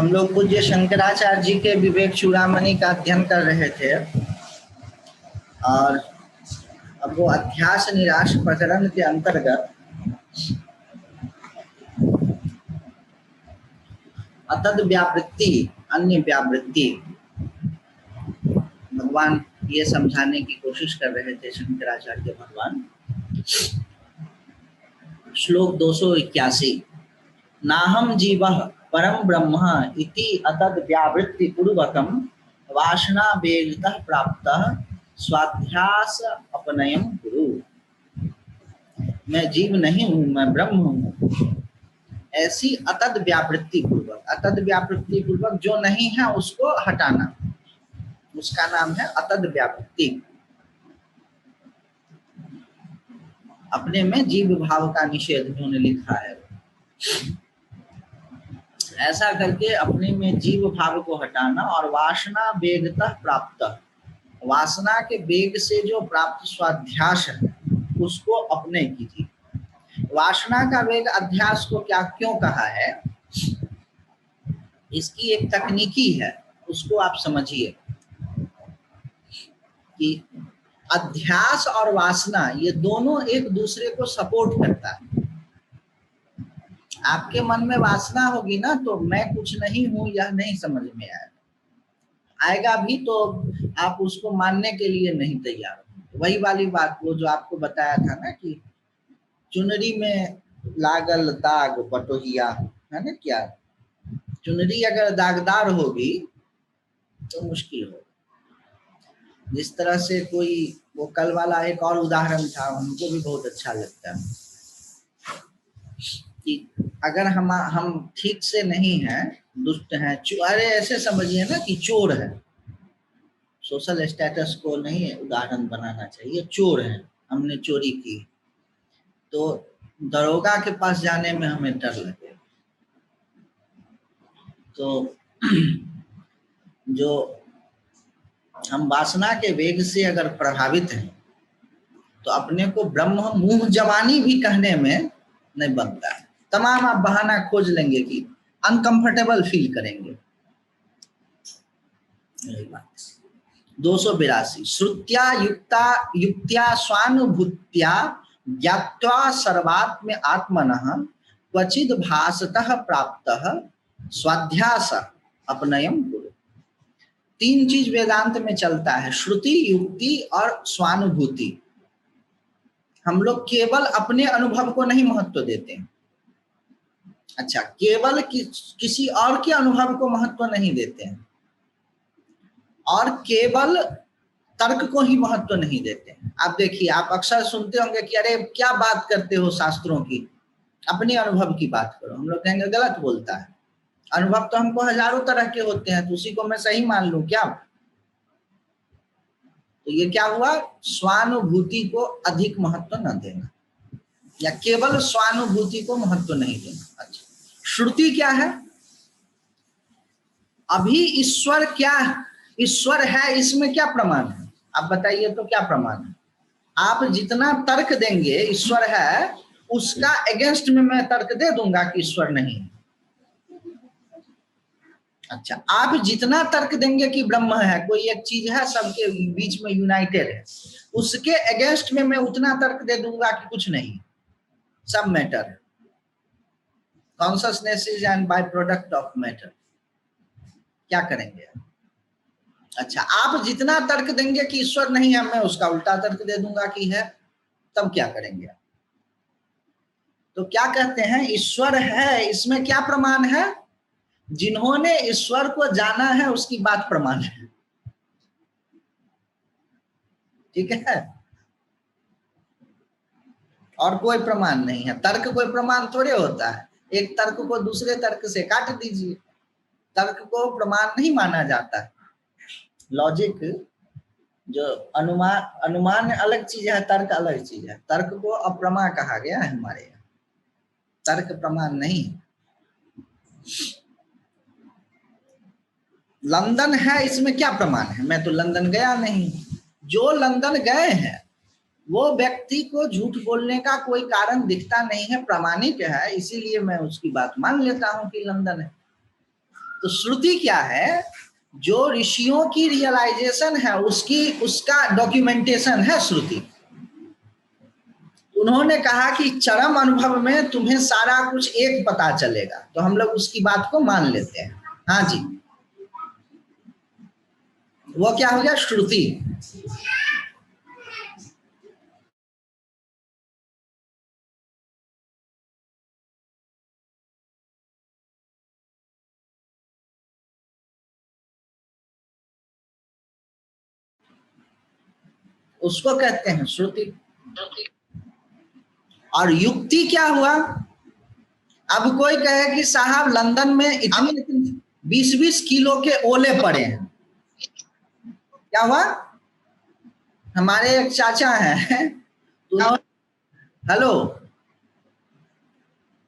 हम लोग पूज्य शंकराचार्य जी के विवेक चूड़ामणि का अध्ययन कर रहे थे और अब वो अध्यास निराश प्रकरण के अंतर्गत अतद व्यावृत्ति अन्य व्यावृत्ति भगवान ये समझाने की कोशिश कर रहे थे शंकराचार्य भगवान। श्लोक 281 नाहम जीवः परम ब्रह्म इति अतद व्यावृत्ति पूर्वकम वासना वेगतः प्राप्तः स्वाध्यास अपनयम कुरु। मैं जीव नहीं हूँ, मैं ब्रह्म हूँ, ऐसी अतद व्यावृत्ति पूर्वक जो नहीं है उसको हटाना, उसका नाम है अतद व्यावृत्ति। अपने में जीव भाव का निषेध उन्होंने लिखा है। ऐसा करके अपने में जीव भाव को हटाना और वासना वेगतः प्राप्त, वासना के वेग से जो प्राप्त स्वाध्यास है उसको अपने कीजिए। वासना का वेग अध्यास को क्या क्यों कहा है, इसकी एक तकनीकी है, उसको आप समझिए कि अध्यास और वासना ये दोनों एक दूसरे को सपोर्ट करता है। आपके मन में वासना होगी ना तो मैं कुछ नहीं हूं यह नहीं समझ में आएगा भी तो आप उसको मानने के लिए नहीं तैयार। वही वाली बात वो जो आपको बताया था ना कि चुनरी में लागल दाग बटोहिया है ना, क्या चुनरी अगर दागदार होगी तो मुश्किल होगा। जिस तरह से कोई वो कल वाला एक और उदाहरण था, हमको भी बहुत अच्छा लगता है कि अगर हम ठीक से नहीं हैं, दुष्ट हैं, अरे ऐसे समझिए ना कि चोर है, सोशल स्टेटस को नहीं उदाहरण बनाना चाहिए, चोर है, हमने चोरी की तो दरोगा के पास जाने में हमें डर लगे। तो जो हम वासना के वेग से अगर प्रभावित हैं तो अपने को ब्रह्म मुंह जवानी भी कहने में नहीं बनता है। तमाम आप बहाना खोज लेंगे कि अनकंफर्टेबल फील करेंगे। 282 श्रुत्या युक्त्या स्वानुभूत्या ज्ञात्वा सर्वात्म आत्मनः क्वचिद भासतः प्राप्तः स्वाध्यास अपनयम गुरु। 3 चीज वेदांत में चलता है, श्रुति, युक्ति और स्वानुभूति। हम लोग केवल अपने अनुभव को नहीं महत्व देते हैं, अच्छा केवल किसी और के अनुभव को महत्व नहीं देते हैं और केवल तर्क को ही महत्व नहीं देते हैं। आप देखिए, आप अक्सर सुनते होंगे कि अरे क्या बात करते हो शास्त्रों की, अपने अनुभव की बात करो। हम लोग कहेंगे गलत बोलता है, अनुभव तो हमको हजारों तरह के होते हैं, तो उसी को मैं सही मान लूं क्या? तो ये क्या हुआ, स्वानुभूति को अधिक महत्व न देना या केवल स्वानुभूति को महत्व नहीं देना। अच्छा, श्रुति क्या है? अभी ईश्वर क्या, ईश्वर है, इसमें क्या प्रमाण है? आप बताइए तो क्या प्रमाण है? आप जितना तर्क देंगे ईश्वर है, उसका अगेंस्ट में मैं तर्क दे दूंगा कि ईश्वर नहीं है। अच्छा, आप जितना तर्क देंगे कि ब्रह्म है, कोई एक चीज है सबके बीच में यूनाइटेड है, उसके अगेंस्ट में मैं उतना तर्क दे दूंगा कि कुछ नहीं, सब मैटर है, consciousness is and by product of matter. क्या करेंगे? अच्छा, आप जितना तर्क देंगे कि ईश्वर नहीं है, मैं उसका उल्टा तर्क दे दूंगा कि है, तब क्या करेंगे? तो क्या कहते हैं, ईश्वर है, इसमें क्या प्रमाण है? जिन्होंने ईश्वर को जाना है उसकी बात प्रमाण है। ठीक है, और कोई प्रमाण नहीं है। तर्क कोई प्रमाण थोड़े होता है, एक तर्क को दूसरे तर्क से काट दीजिए, तर्क को प्रमाण नहीं माना जाता है। लॉजिक जो अनुमान अलग चीज है, तर्क अलग चीज है। तर्क को अप्रमा कहा गया है हमारे यहाँ, तर्क प्रमाण नहीं। लंदन है, इसमें क्या प्रमाण है? मैं तो लंदन गया नहीं। जो लंदन गए हैं वो व्यक्ति को झूठ बोलने का कोई कारण दिखता नहीं है, प्रामाणिक है, इसीलिए मैं उसकी बात मान लेता हूं कि लंदन है। तो श्रुति क्या है? जो ऋषियों की रियलाइजेशन है उसका डॉक्यूमेंटेशन है श्रुति। उन्होंने कहा कि चरम अनुभव में तुम्हें सारा कुछ एक पता चलेगा, तो हम लोग उसकी बात को मान लेते हैं। हाँ जी, वो क्या हो गया? श्रुति। उसको कहते हैं श्रुति। और युक्ति क्या हुआ? अब कोई कहे कि साहब लंदन में इतने 20-20 किलो के ओले पड़े हैं, क्या हुआ? हमारे एक चाचा हैं, तो हेलो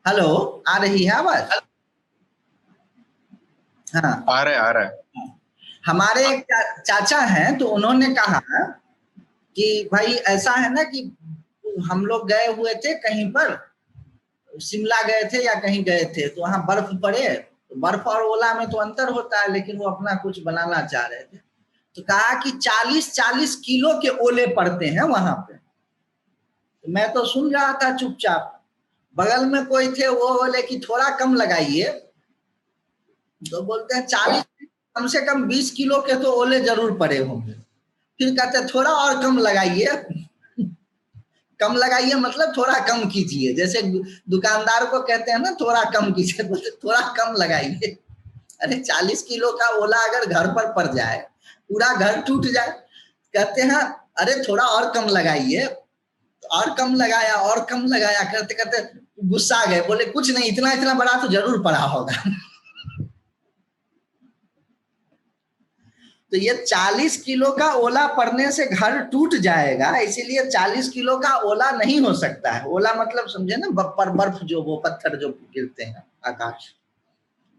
हेलो, आ रही है आवाज? हाँ, आ रहा है। हमारे एक चाचा हैं, तो उन्होंने कहा कि भाई ऐसा है ना कि हम लोग गए हुए थे कहीं पर, शिमला गए थे या कहीं गए थे, तो वहां बर्फ पड़े, तो बर्फ और ओला में तो अंतर होता है, लेकिन वो अपना कुछ बनाना चाह रहे थे, तो कहा कि 40-40 किलो के ओले पड़ते हैं वहां पे। तो मैं तो सुन रहा था चुपचाप, बगल में कोई थे, वो बोले कि थोड़ा कम लगाइए, तो बोलते हैं 40, कम से कम 20 किलो के तो ओले जरूर पड़े होंगे। फिर कहते थोड़ा और कम लगाइए। कम लगाइए मतलब थोड़ा कम कीजिए, जैसे दुकानदार को कहते हैं ना थोड़ा कम कीजिए, बोलते थोड़ा कम लगाइए। अरे 40 किलो का ओला अगर घर पर पड़ जाए, पूरा घर टूट जाए, कहते हैं अरे थोड़ा और कम लगाइए, और कम लगाया और कम लगाया, करते करते गुस्सा गए, बोले कुछ नहीं, इतना इतना बड़ा तो जरूर पड़ा होगा। तो ये 40 किलो का ओला पड़ने से घर टूट जाएगा, इसीलिए 40 किलो का ओला नहीं हो सकता है। ओला मतलब समझे ना, बर्फ जो, वो पत्थर जो गिरते हैं आकाश।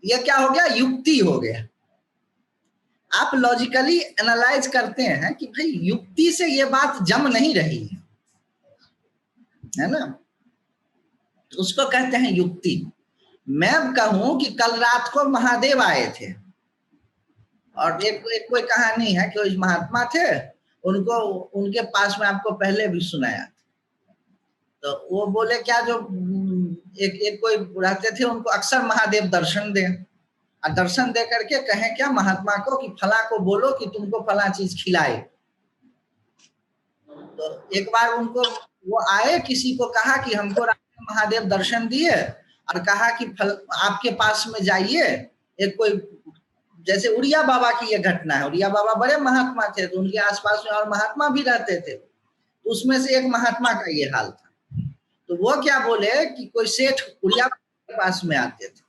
ये क्या हो गया? युक्ति हो गया। आप लॉजिकली एनालाइज करते हैं कि भाई युक्ति से ये बात जम नहीं रही है ना, तो उसको कहते हैं युक्ति। मैं कहूं कि कल रात को महादेव आए थे, और एक कोई कहानी है कि वो महात्मा थे, उनको उनके पास में आपको पहले भी सुनाया, तो वो बोले क्या, जो एक कोई रहते थे, उनको अक्सर महादेव दर्शन दे, और दर्शन दे करके कहें क्या महात्मा को कि फला को बोलो कि तुमको फला चीज खिलाए। तो एक बार उनको वो आए, किसी को कहा कि हमको रात में महादेव दर्शन दिए, और कहा कि आपके पास में जाइए, एक कोई, जैसे उड़िया बाबा की ये घटना है, उड़िया बाबा बड़े महात्मा थे, तो उनके आसपास में और महात्मा भी रहते थे, तो उसमें से एक महात्मा का ये हाल था। तो वो क्या बोले कि कोई सेठ उड़िया के पास में आते थे,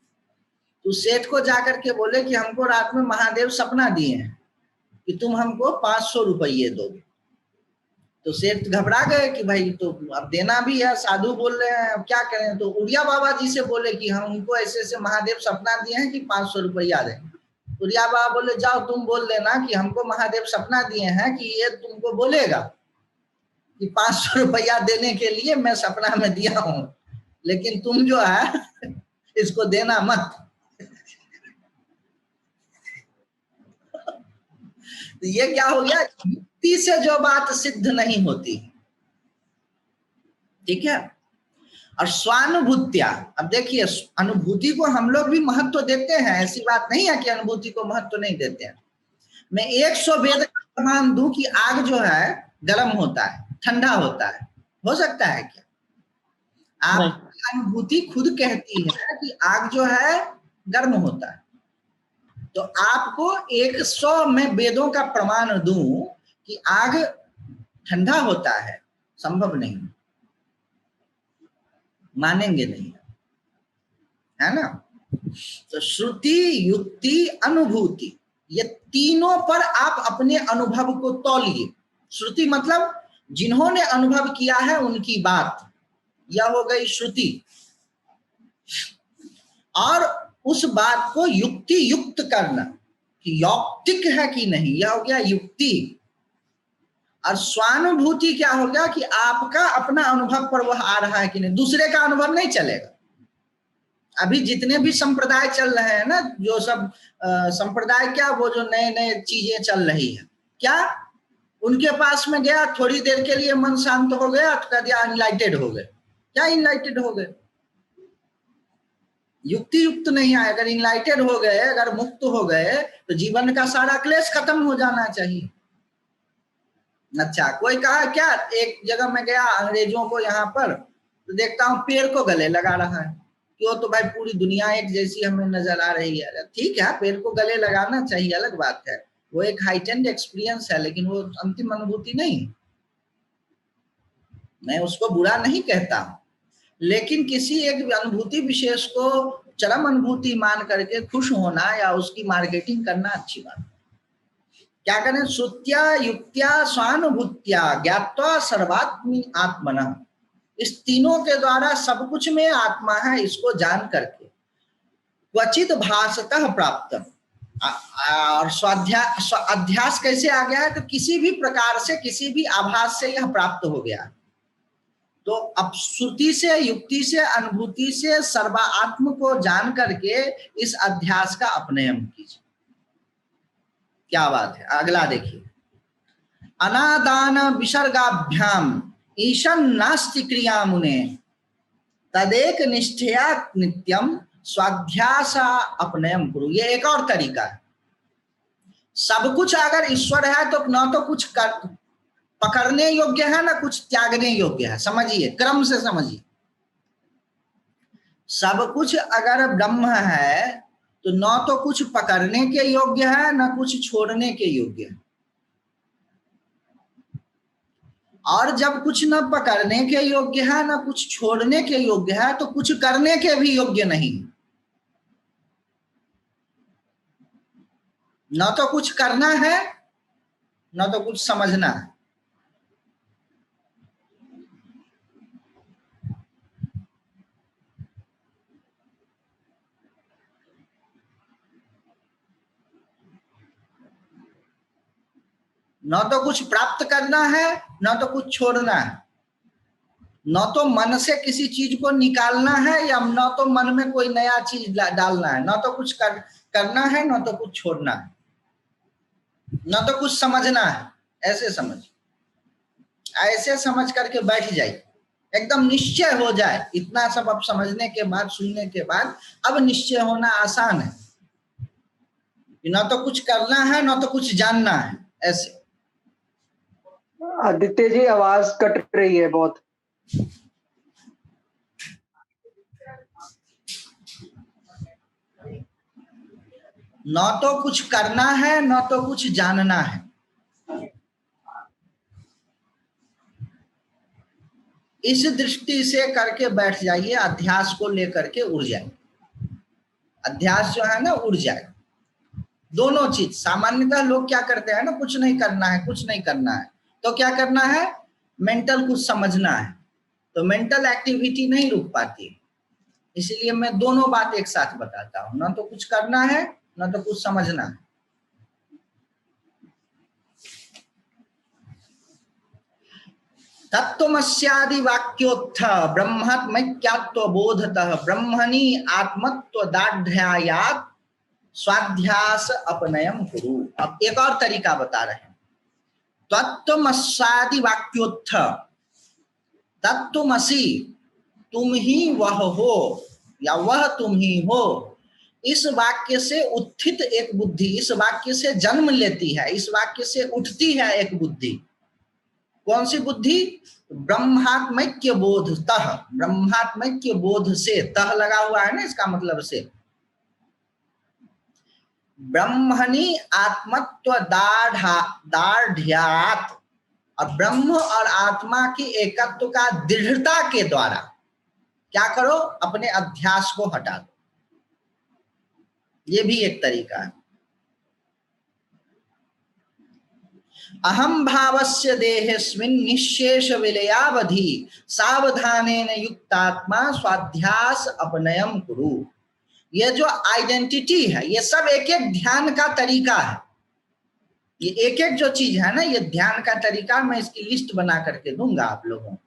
तो सेठ को जाकर के बोले कि हमको रात में महादेव सपना दिए हैं कि तुम हमको 500 रुपये दोगे। तो सेठ घबरा गए कि भाई तो अब देना भी है, साधु बोल रहे हैं, अब क्या करें। तो उड़िया बाबा जी से बोले कि हम उनको ऐसे ऐसे महादेव सपना दिए हैं कि 500 रुपया दें। उड़िया बाबा बोले जाओ तुम बोल देना कि हमको महादेव सपना दिए हैं कि ये तुमको बोलेगा कि 500 रुपया देने के लिए मैं सपना में दिया हूं, लेकिन तुम जो है इसको देना मत। तो ये क्या हो गया? युक्ति से जो बात सिद्ध नहीं होती, ठीक है। और स्वानुभूत्या, अब देखिए अनुभूति को हम लोग भी महत्व देते हैं, ऐसी बात नहीं है कि अनुभूति को महत्व नहीं देते हैं। मैं 100 वेद का प्रमाण दूं कि आग जो है गर्म होता है, ठंडा होता है, हो सकता है क्या? आप अनुभूति खुद कहती है कि आग जो है गर्म होता है, तो आपको 100 में वेदों का प्रमाण दूं कि आग ठंडा होता है, संभव नहीं, मानेंगे नहीं, है ना। तो श्रुति, युक्ति, अनुभूति, ये तीनों पर आप अपने अनुभव को तौलिए। श्रुति मतलब जिन्होंने अनुभव किया है उनकी बात, यह हो गई श्रुति। और उस बात को युक्ति युक्त करना कि यौक्तिक है कि नहीं, यह हो गया युक्ति। और स्वानुभूति क्या हो गया कि आपका अपना अनुभव पर वह आ रहा है कि नहीं, दूसरे का अनुभव नहीं चलेगा। अभी जितने भी संप्रदाय चल रहे हैं ना, जो सब संप्रदाय, क्या वो जो नए नए चीजें चल रही है, क्या उनके पास में गया, थोड़ी देर के लिए मन शांत हो गया तो कह दिया इनलाइटेड हो गए। क्या इनलाइटेड हो गए? युक्ति युक्त नहीं आए। अगर इनलाइटेड हो गए, अगर मुक्त हो गए, तो जीवन का सारा क्लेश खत्म हो जाना चाहिए। अच्छा, कोई कहा क्या, एक जगह मैं गया अंग्रेजों को यहाँ पर, तो देखता हूँ पेड़ को गले लगा रहा है। क्यों? तो भाई पूरी दुनिया एक जैसी हमें नजर आ रही है। ठीक है, पेड़ को गले लगाना चाहिए, अलग बात है, वो एक हाइटेंड एक्सपीरियंस है, लेकिन वो अंतिम अनुभूति नहीं। मैं उसको बुरा नहीं कहता हूँ, लेकिन किसी एक अनुभूति विशेष को चरम अनुभूति मान करके खुश होना या उसकी मार्केटिंग करना अच्छी बात। क्या करें? श्रुत्या युक्त्या स्वानुभूत्या ज्ञात्वा सर्वात्मी आत्मनः, इस तीनों के द्वारा सब कुछ में आत्मा है इसको जान करके, क्वचित भासतः प्राप्त, और अध्यास कैसे आ गया है? तो किसी भी प्रकार से, किसी भी आभास से यह प्राप्त हो गया। तो अब श्रुति से, युक्ति से, अनुभूति से सर्वात्म को जान करके इस अध्यास का अपनयन कीजिए। क्या बात है। अगला देखिए, अनादान विसर्गाभ्याम ईशन नास्ति क्रिया मुने तदेक निष्ठया नित्यम स्वाध्यासा अपनयम गुरु। ये एक और तरीका है। सब कुछ अगर ईश्वर है तो न तो कुछ पकड़ने योग्य है, ना कुछ त्यागने योग्य है। समझिए, क्रम से समझिए। सब कुछ अगर ब्रह्म है तो न तो कुछ पकड़ने के योग्य है, ना कुछ छोड़ने के योग्य है। और जब कुछ न पकड़ने के योग्य है, ना कुछ छोड़ने के योग्य है, तो कुछ करने के भी योग्य नहीं। न तो कुछ करना है, न तो कुछ समझना है। न तो कुछ प्राप्त करना है, न तो कुछ छोड़ना है। न तो मन से किसी चीज को निकालना है, या न तो मन में कोई नया चीज डालना है। न तो कुछ करना है, न तो कुछ छोड़ना है, न तो कुछ समझना है। ऐसे समझ, ऐसे समझ करके बैठ जाइए, एकदम निश्चय हो जाए। इतना सब अब समझने के बाद, सुनने के बाद अब निश्चय होना आसान है। न तो कुछ करना है, न तो कुछ जानना है। ऐसे। आदित्य जी, आवाज कट रही है बहुत। न तो कुछ करना है, न तो कुछ जानना है। इस दृष्टि से करके बैठ जाइए, अध्यास को लेकर के उड़ जाए। अध्यास जो है ना, उड़ जाए। दोनों चीज। सामान्यतः लोग क्या करते हैं ना, कुछ नहीं करना है, कुछ नहीं करना है, तो क्या करना है? मेंटल कुछ समझना है। तो मेंटल एक्टिविटी नहीं रुक पाती, इसलिए मैं दोनों बात एक साथ बताता हूं। ना तो कुछ करना है, ना तो कुछ समझना है। तत्वमस्यादि वाक्योत्थ ब्रह्मात्मैक्यात्व बोधतः ब्रह्मणि आत्मत्व दाढ़यात स्वाध्यास अपनयम कुरु। अब एक और तरीका बता रहे हैं। तत्वमस्यादि वाक्योत्थ, तत्वमसि, तुम ही वह हो, या वह तुम ही हो। इस वाक्य से उत्थित एक बुद्धि, इस वाक्य से जन्म लेती है, इस वाक्य से उठती है एक बुद्धि। कौन सी बुद्धि? ब्रह्मात्मैक्य बोध तह, ब्रह्मात्मैक्य बोध से, तह लगा हुआ है ना, इसका मतलब से। ब्रह्मणि आत्मत्व दाढ़यात, और ब्रह्म और आत्मा की एकत्व का दृढ़ता के द्वारा क्या करो? अपने अध्यास को हटा दो। ये भी एक तरीका है। अहम भावस्य देहेस्मिन् निःशेष विलयावधि सावधानेन युक्तात्मा स्वाध्यास अपनयम कुरु। ये जो आइडेंटिटी है, ये सब एक एक ध्यान का तरीका है। ये एक एक जो चीज है ना, ये ध्यान का तरीका। मैं इसकी लिस्ट बना करके दूंगा आप लोगों को।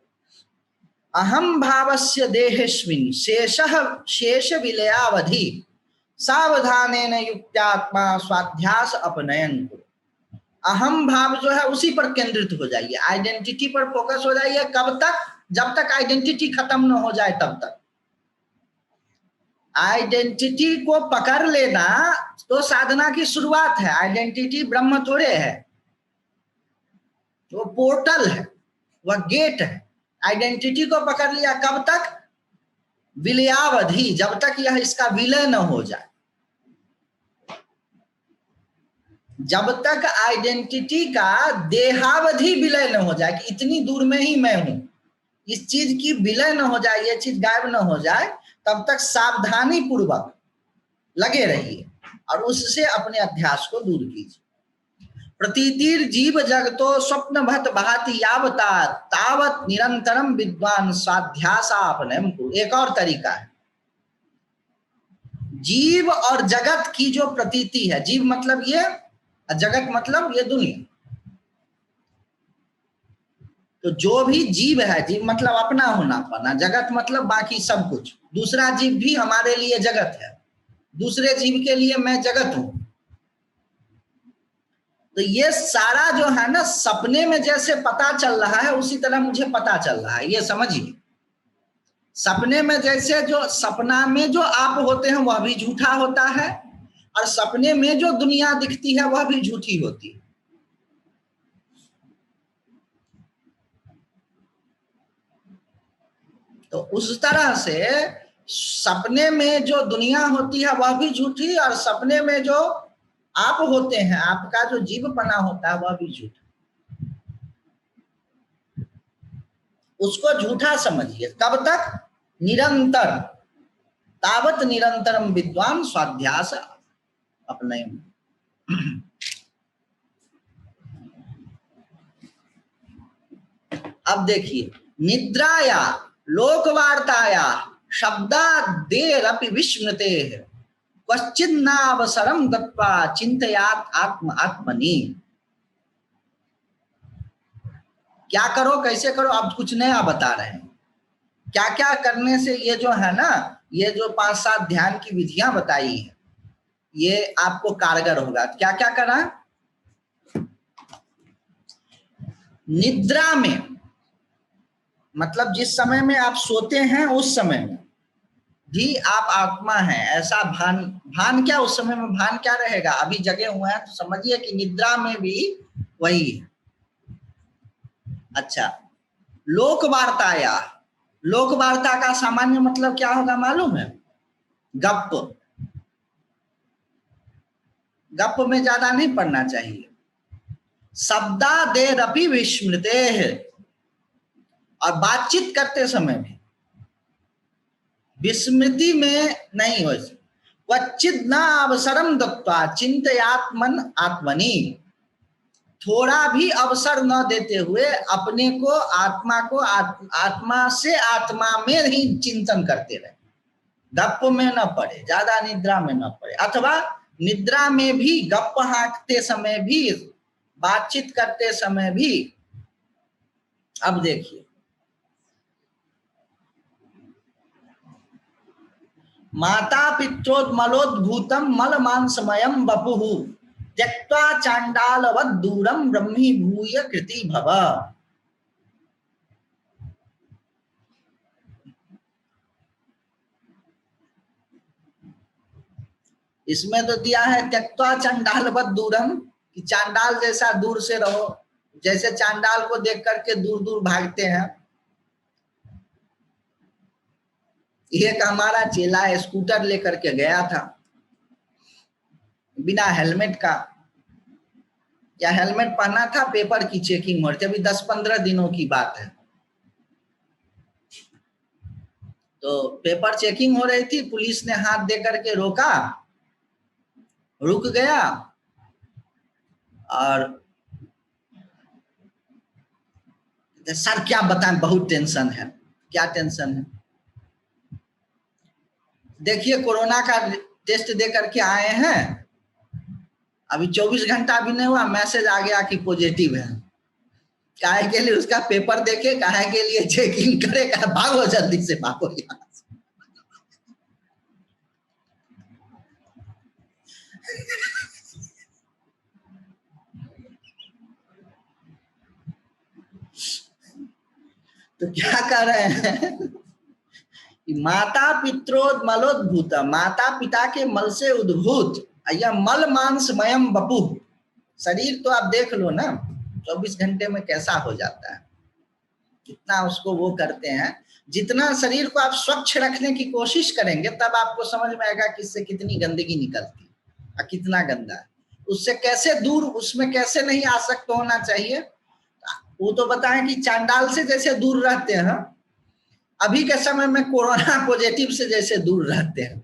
अहम भावस्य देहेस्मिन् शेष विलयावधि सावधानेन युक्त्यात्मा स्वाध्यास अपनयन कुरु। अहम भाव जो है उसी पर केंद्रित हो जाइए, आइडेंटिटी पर फोकस हो जाइए। कब तक? जब तक आइडेंटिटी खत्म न हो जाए तब तक। आइडेंटिटी को पकड़ लेना तो साधना की शुरुआत है। आइडेंटिटी ब्रह्म थोड़े है, वो पोर्टल है, वह गेट है। आइडेंटिटी को पकड़ लिया कब तक? विलयावधि, जब तक यह इसका विलय न हो जाए। जब तक आइडेंटिटी का देहावधि विलय न हो जाए कि इतनी दूर में ही मैं हूं, इस चीज की विलय न हो जाए, ये चीज गायब न हो जाए, तब तक सावधानी पूर्वक लगे रहिए और उससे अपने अध्यास को दूर कीजिए। प्रतीतिर जीव जगतो स्वप्न भत भाति यावता तावत निरंतरम विद्वान स्वाध्यासापनम को। एक और तरीका है, जीव और जगत की जो प्रतीति है, जीव मतलब ये, जगत मतलब ये दुनिया, तो जो भी जीव है, जीव मतलब अपना होना पाना, जगत मतलब बाकी सब कुछ। दूसरा जीव भी हमारे लिए जगत है, दूसरे जीव के लिए मैं जगत हूं। तो ये सारा जो है ना, सपने में जैसे पता चल रहा है उसी तरह मुझे पता चल रहा है, ये समझिए। सपने में जैसे जो सपना में जो आप होते हैं वह भी झूठा होता है, और सपने में जो दुनिया दिखती है वह भी झूठी होती है। तो उस तरह से सपने में जो दुनिया होती है वह भी झूठी, और सपने में जो आप होते हैं, आपका जो जीवपना होता है वह भी झूठा। उसको झूठा समझिए। कब तक? निरंतर, तावत निरंतरम विद्वान स्वाध्यास अपने। अब देखिए, निद्राया लोकवार्ताया शब्दादेरपि विस्मृते क्वचिन्नावसरम गत्वा चिंतयात आत्म आत्मनि। क्या करो, कैसे करो, अब कुछ नया बता रहे हैं। क्या क्या करने से ये जो है ना, ये जो 5-7 ध्यान की विधियां बताई है, ये आपको कारगर होगा। क्या क्या करा? निद्रा में मतलब जिस समय में आप सोते हैं उस समय में भी आप आत्मा हैं, ऐसा भान क्या, उस समय में भान क्या रहेगा? अभी जगे हुए हैं तो समझिए कि निद्रा में भी वही है। अच्छा, लोक वार्ताया, लोक वार्ता का सामान्य मतलब क्या होगा मालूम है? गप। गप में ज्यादा नहीं पढ़ना चाहिए। शब्दादेरपि विस्मृते है, और बातचीत करते समय भी विस्मृति में नहीं हो। क्वचित न अवसरम दत्वा चिंतयात्मन आत्मनि, थोड़ा भी अवसर न देते हुए अपने को, आत्मा को आत्मा से आत्मा में ही चिंतन करते रहे। गप में न पड़े, ज्यादा निद्रा में न पड़े, अथवा निद्रा में भी गप हाँकते समय भी, बातचीत करते समय भी। अब देखिए, माता पित्रोन्मलोद्भूतम मल मांसमयम बपुः त्यक्त्वा चांडालवद दूरम ब्रह्मीभूय कृति भव। इसमें तो दिया है त्यक्त्वा चांडालवद दूरम, कि चांडाल जैसा दूर से रहो, जैसे चांडाल को देख करके दूर दूर भागते हैं। एक हमारा चेला स्कूटर लेकर के गया था बिना हेलमेट का, या हेलमेट पहना था, पेपर की चेकिंग हो रही थी, अभी 10-15 दिनों की बात है। तो पेपर चेकिंग हो रही थी, पुलिस ने हाथ दे करके रोका, रुक गया, और सर क्या बताएं, बहुत टेंशन है। क्या टेंशन है? देखिए, कोरोना का टेस्ट दे करके आए हैं, अभी 24 घंटा भी नहीं हुआ, मैसेज आ गया कि पॉजिटिव है। काहे के लिए उसका पेपर देखे, काहे के लिए चेक इन करे, भागो जल्दी से भागो यहाँ से। तो क्या कर रहे हैं, माता पित्रोदमलोद्भूत, माता पिता के मल से उद्भूत, यह मल मांसमयम बपु। शरीर तो आप देख लो ना 24 घंटे में कैसा हो जाता है, कितना उसको वो करते हैं। जितना शरीर को आप स्वच्छ रखने की कोशिश करेंगे तब आपको समझ में आएगा कि इससे कितनी गंदगी निकलती है और कितना गंदा है, उससे कैसे दूर, उसमें कैसे नहीं आसक्त होना चाहिए। वो तो बताएं कि चांडाल से जैसे दूर रहते हैं, अभी के समय में कोरोना पॉजिटिव से जैसे दूर रहते हैं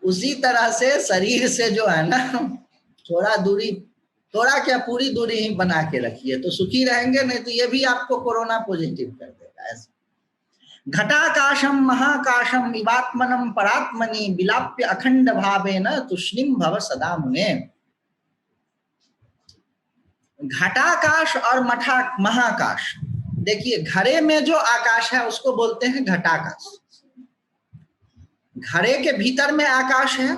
उसी तरह से शरीर से जो है ना, थोड़ा दूरी, थोड़ा क्या पूरी दूरी ही बना के रखिए तो सुखी रहेंगे, नहीं तो ये भी आपको कोरोना पॉजिटिव कर देगा। ऐसे घटाकाशम महाकाशम इवात्मनम परात्मनि विलाप्य अखंड भावेन तुष्णिम भव सदा मुने। घटाकाश और महाकाश, देखिए घड़े में जो आकाश है उसको बोलते हैं घटाकाश, घड़े के भीतर में आकाश है,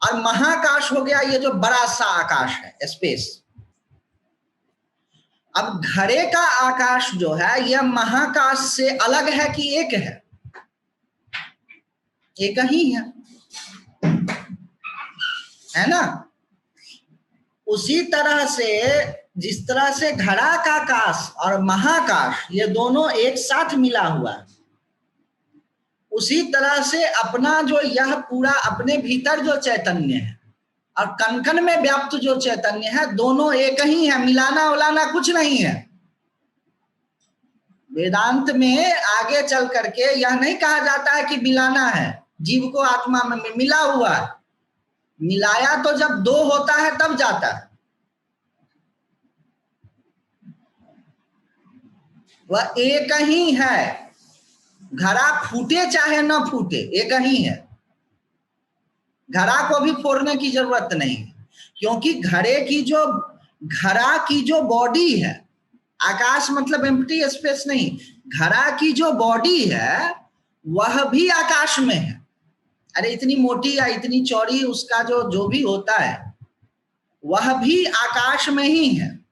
और महाकाश हो गया ये जो बड़ा सा आकाश है, स्पेस। अब घड़े का आकाश जो है यह महाकाश से अलग है कि एक है? एक ही है ना। उसी तरह से जिस तरह से घड़ा का आकाश और महाकाश ये दोनों एक साथ मिला हुआ है, उसी तरह से अपना जो यह पूरा अपने भीतर जो चैतन्य है और कण-कण में व्याप्त जो चैतन्य है, दोनों एक ही है, मिलाना उलाना कुछ नहीं है। वेदांत में आगे चल करके यह नहीं कहा जाता है कि मिलाना है, जीव को आत्मा में मिला हुआ है। मिलाया तो जब दो होता है तब जाता है, वह एक ही है। घड़ा फूटे चाहे न फूटे एक ही है, घड़ा को भी फोड़ने की जरूरत नहीं, क्योंकि घड़ा की जो बॉडी है, आकाश मतलब एम्प्टी स्पेस नहीं, घड़ा की जो बॉडी है वह भी आकाश में है। अरे इतनी मोटी या इतनी चौड़ी उसका जो भी होता है वह भी आकाश में ही है।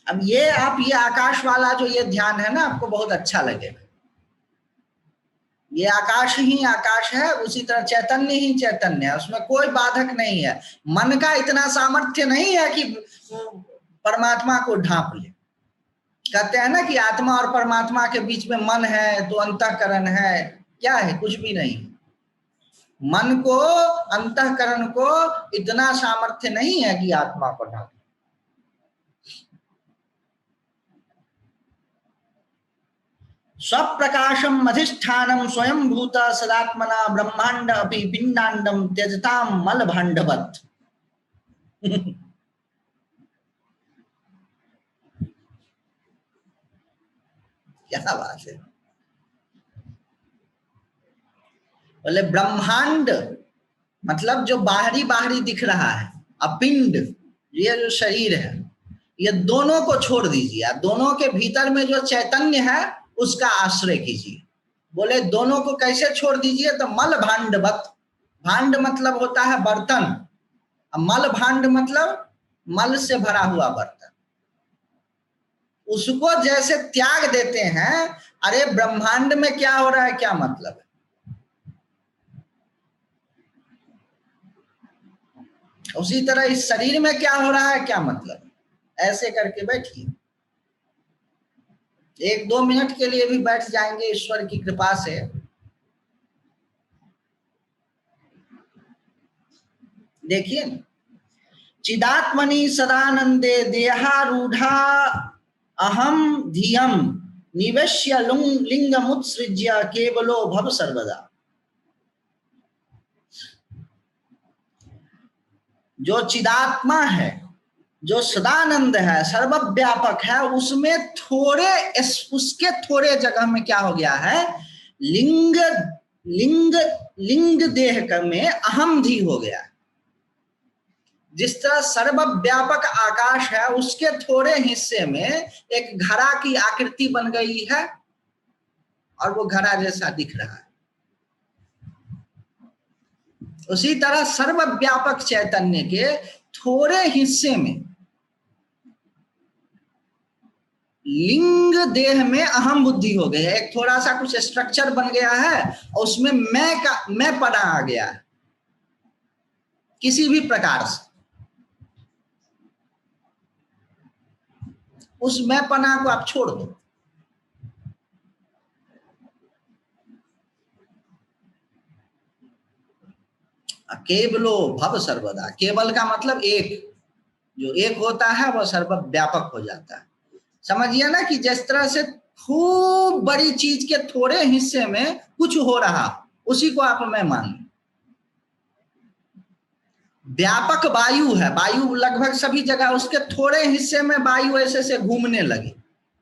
अब ये आकाश वाला जो ये ध्यान है ना, आपको बहुत अच्छा लगेगा। ये आकाश ही आकाश है, उसी तरह चैतन्य ही चैतन्य है, उसमें कोई बाधक नहीं है। मन का इतना सामर्थ्य नहीं है कि परमात्मा को ढांप ले। कहते हैं ना कि आत्मा और परमात्मा के बीच में मन है तो अंतःकरण है, क्या है? कुछ भी नहीं। मन को, अंतःकरण को इतना सामर्थ्य नहीं है कि आत्मा को ढांप। स्वप्रकाशम अधिष्ठानम स्वयं भूत सदात्मना ब्रह्मांड अपि पिंडांडम त्यजताम मल भांडवत। क्या बात है। बोले ब्रह्मांड मतलब जो बाहरी दिख रहा है, अपिंड ये जो शरीर है, ये दोनों को छोड़ दीजिए, दोनों के भीतर में जो चैतन्य है उसका आश्रय कीजिए। बोले दोनों को कैसे छोड़ दीजिए? तो मल भांडवत, भांड मतलब होता है बर्तन, मल भांड मतलब मल से भरा हुआ बर्तन, उसको जैसे त्याग देते हैं। अरे ब्रह्मांड में क्या हो रहा है, क्या मतलब है? उसी तरह इस शरीर में क्या हो रहा है, क्या मतलब है? ऐसे करके बैठिए, 1-2 मिनट के लिए भी बैठ जाएंगे ईश्वर की कृपा से। देखिए, चिदात्मनि सदानंदे देहारूढ़ा अहम धियम निवेश्य लिंगमुत्सृज्य केवलो भव सर्वदा। जो चिदात्मा है, जो सदानंद है, सर्वव्यापक है, उसमें उसके थोड़े जगह में क्या हो गया है लिंग लिंग लिंग देह में अहम धी हो गया। जिस तरह सर्वव्यापक आकाश है, उसके थोड़े हिस्से में एक घड़ा की आकृति बन गई है और वो घड़ा जैसा दिख रहा है। उसी तरह सर्वव्यापक चैतन्य के थोड़े हिस्से में लिंग देह में अहम बुद्धि हो गई है। एक थोड़ा सा कुछ स्ट्रक्चर बन गया है और उसमें मैं पना आ गया है किसी भी प्रकार से। उस मैं पना को आप छोड़ दो। केवलो भव सर्वदा, केवल का मतलब एक, जो एक होता है वह सर्वव्यापक हो जाता है। समझिए ना कि जिस तरह से खूब बड़ी चीज के थोड़े हिस्से में कुछ हो रहा, उसी को आप मैं मान लो। व्यापक वायु है, वायु लगभग सभी जगह, उसके थोड़े हिस्से में वायु ऐसे से घूमने लगे,